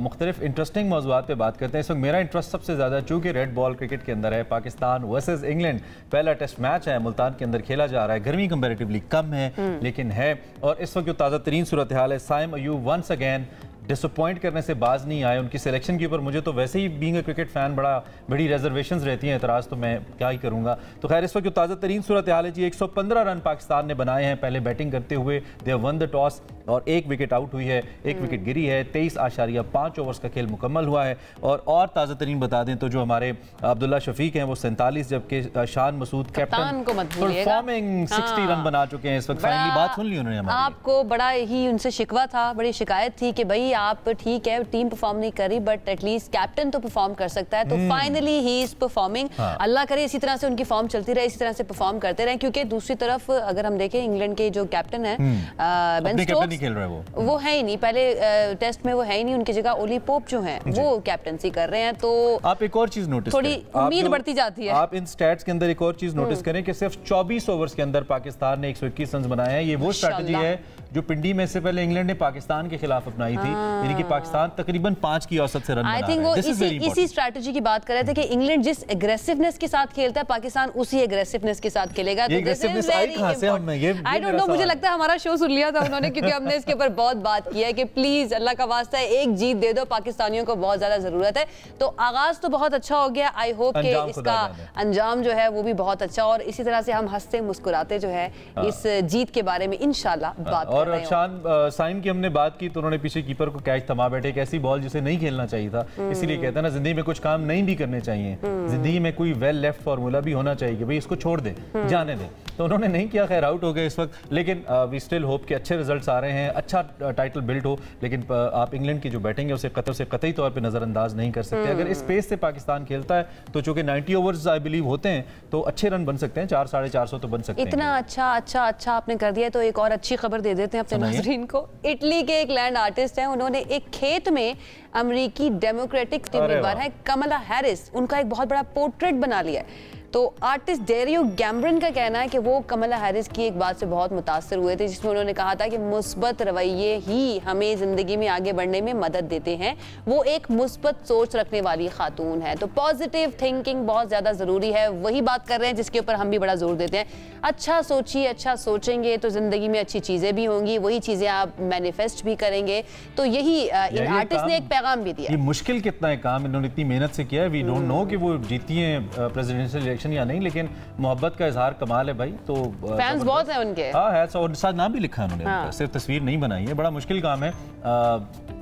मुख्तलिफ इंटरेस्टिंग मौज़ूआत पे बात करते हैं। इस वक्त मेरा इंटरेस्ट सबसे ज़्यादा चूँकि रेड बॉल क्रिकेट के अंदर है, पाकिस्तान वर्सेस इंग्लैंड पहला टेस्ट मैच है, मुल्तान के अंदर खेला जा रहा है। गर्मी कंपैरेटिवली कम है लेकिन है, और इस वक्त जो ताज़ा तरीन सूरत हाल है, Saim Ayub once again disappoint करने से बाज नहीं आए। उनकी सिलेक्शन के ऊपर मुझे तो वैसे ही बीइंग अ क्रिकेट फ़ैन बड़ी रिजर्वेशंस रहती हैं, एतराज़ तो मैं क्या ही करूँगा। तो खैर इस वक्त जो ताज़ा तरीन सूरत हाल है जी, 115 रन पाकिस्तान ने बनाए हैं पहले बैटिंग करते हुए। They have one the toss, और 1 विकेट आउट हुई है, 1 विकेट गिरी है। 23.5 ओवर्स का खेल मुकम्मल हुआ है। और ताज़ा तरीन बता दें तो जो हमारे अब्दुल्ला शफीक हैं वो 47, जबकि Shan Masood captain performing 60 run बना चुके हैं इस वक्त। फाइनली बात सुन ली उन्होंने हमारी। आपको बड़ा ही उनसे शिकवा था, बड़ी शिकायत थी कि भाई आप ठीक है टीम परफॉर्म नहीं कर रही, बट एटलीस्ट कैप्टन तो परफॉर्म कर सकता है। तो फाइनली ही इज परफॉर्मिंग। अल्लाह करे इसी तरह से उनकी फॉर्म चलती रहे, इसी तरह से परफॉर्म करते रहे, क्योंकि दूसरी तरफ अगर हम देखें इंग्लैंड के जो कैप्टन है बेन स्टोक्स, नहीं खेल रहे वो है ही नहीं, पहले टेस्ट में वो है ही नहीं, उनकी जगह ओली पोप जो हैं वो कैप्टनसी कर रहे हैं। तो आप एक और चीज नोटिस थोड़ी उम्मीद बढ़ती जाती है। आप इन स्टैट्स के अंदर एक और चीज नोटिस करें कि सिर्फ 24 ओवर्स के अंदर पाकिस्तान ने 121 रन बनाए हैं। ये वो स्ट्रैटेजी है जो पिंडी में से पहले इंग्लैंड ने पाकिस्तान के खिलाफ अपनाई थी, यानी कि पाकिस्तान तकरीबन 5 की औसत से रन बना रहा है। आई थिंक वो इसी स्ट्रैटेजी की बात कर रहे थे कि इंग्लैंड जिस एग्रेसिवनेस के साथ खेलता है पाकिस्तान उसी एग्रेसिवनेस के साथ खेलेगा। आई डोंट नो, मुझे लगता है हमारा शो सुन लिया था उन्होंने, क्योंकि हमने इसके ऊपर बहुत बात की है कि प्लीज अल्लाह का वास्ता है एक जीत दे दो, पाकिस्तानियों को बहुत ज्यादा जरूरत है। तो आगाज तो बहुत अच्छा हो गया, आई होप कि इसका अंजाम जो है वो भी बहुत अच्छा, और इसी तरह से हम हंसते मुस्कुराते जो है इस जीत के बारे में इंशाल्लाह बात कर रहे हैं। और साइम की हमने बात की तो उन्होंने पीछे कीपर को कैच थमा बैठे, एक ऐसी बॉल जिसे नहीं खेलना चाहिए था। इसीलिए कहते हैं ना जिंदगी में कुछ काम नहीं भी करने चाहिए, जिंदगी में कोई वेल लेफ्ट फार्मूला भी होना चाहिए कि भाई इसको छोड़ दे, जाने दे। तो उन्होंने नहीं किया, खैर आउट हो गए इस वक्त, लेकिन वी स्टिल होप कि अच्छे रिजल्ट्स आ रहे हैं, अच्छा टाइटल बिल्ड हो। लेकिन आप इंग्लैंड की जो बैटिंग है उसे कतर से कतई तौर पे नजरअंदाज नहीं कर सकते। अगर इस पेस से पाकिस्तान खेलता है तो चूंकि 90 ओवर्स आई बिलीव होते हैं तो अच्छे रन बन सकते हैं, 400-450 तो बन सकते हैं। इतना अच्छा आपने कर दिया, तो एक और अच्छी खबर दे देते हैं अपने नाज़रीन को। इटली के एक लैंड आर्टिस्ट हैं, उन्होंने एक खेत में अमेरिकी डेमोक्रेटिक उम्मीदवार है कमला हैरिस, उनका एक बहुत बड़ा पोर्ट्रेट बना लिया है। तो आर्टिस्ट डेरियो गैम्ब्रिन का कहना है कि वो कमला हैरिस की एक बात से बहुत मुतासर हुए थे, जिसमें उन्होंने कहा था कि मुस्बत रवैये ही हमें ज़िंदगी में आगे बढ़ने में मदद देते हैं। वो एक मुस्बत सोच रखने वाली खातून है, तो पॉजिटिव थिंकिंग बहुत ज़्यादा ज़रूरी है। वही बात कर रहे हैं जिसके ऊपर हम भी बड़ा जोर देते हैं। अच्छा सोचिए, अच्छा सोचेंगे तो ज़िंदगी में अच्छी चीज़ें भी होंगी, वही चीज़ें आप मैनिफेस्ट भी करेंगे। तो यही इन आर्टिस्ट ने एक पैगाम भी दिया। ये मुश्किल कितना है काम, इन्होंने इतनी मेहनत से किया है। वी डोंट नो कि वो जीती हैं प्रेसिडेंशियल इलेक्शन या नहीं, लेकिन मोहब्बत का इजहार कमाल है भाई। तो फैंस बहुत हैं उनके। हाँ है, और साथ नाम भी लिखा है उन्होंने, सिर्फ तस्वीर नहीं बनाई है। बड़ा मुश्किल काम है,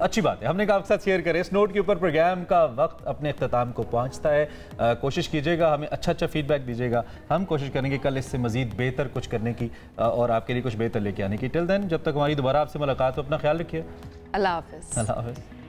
अच्छी बात है, हमने आपके साथ शेयर करें। इस नोट के ऊपर प्रोग्राम का वक्त अपने इख्तिताम को पहुंचता है। कोशिश कीजिएगा, हमें अच्छा फीडबैक दीजिएगा, हम कोशिश करेंगे कल इससे मजीद बेहतर कुछ करने की और आपके लिए कुछ बेहतर लेके आने की। टिल देन, जब तक हमारी दोबारा आपसे मुलाकात हो, अपना ख्याल रखिए। अल्लाह हाफिज़। अल्लाह हाफिज़।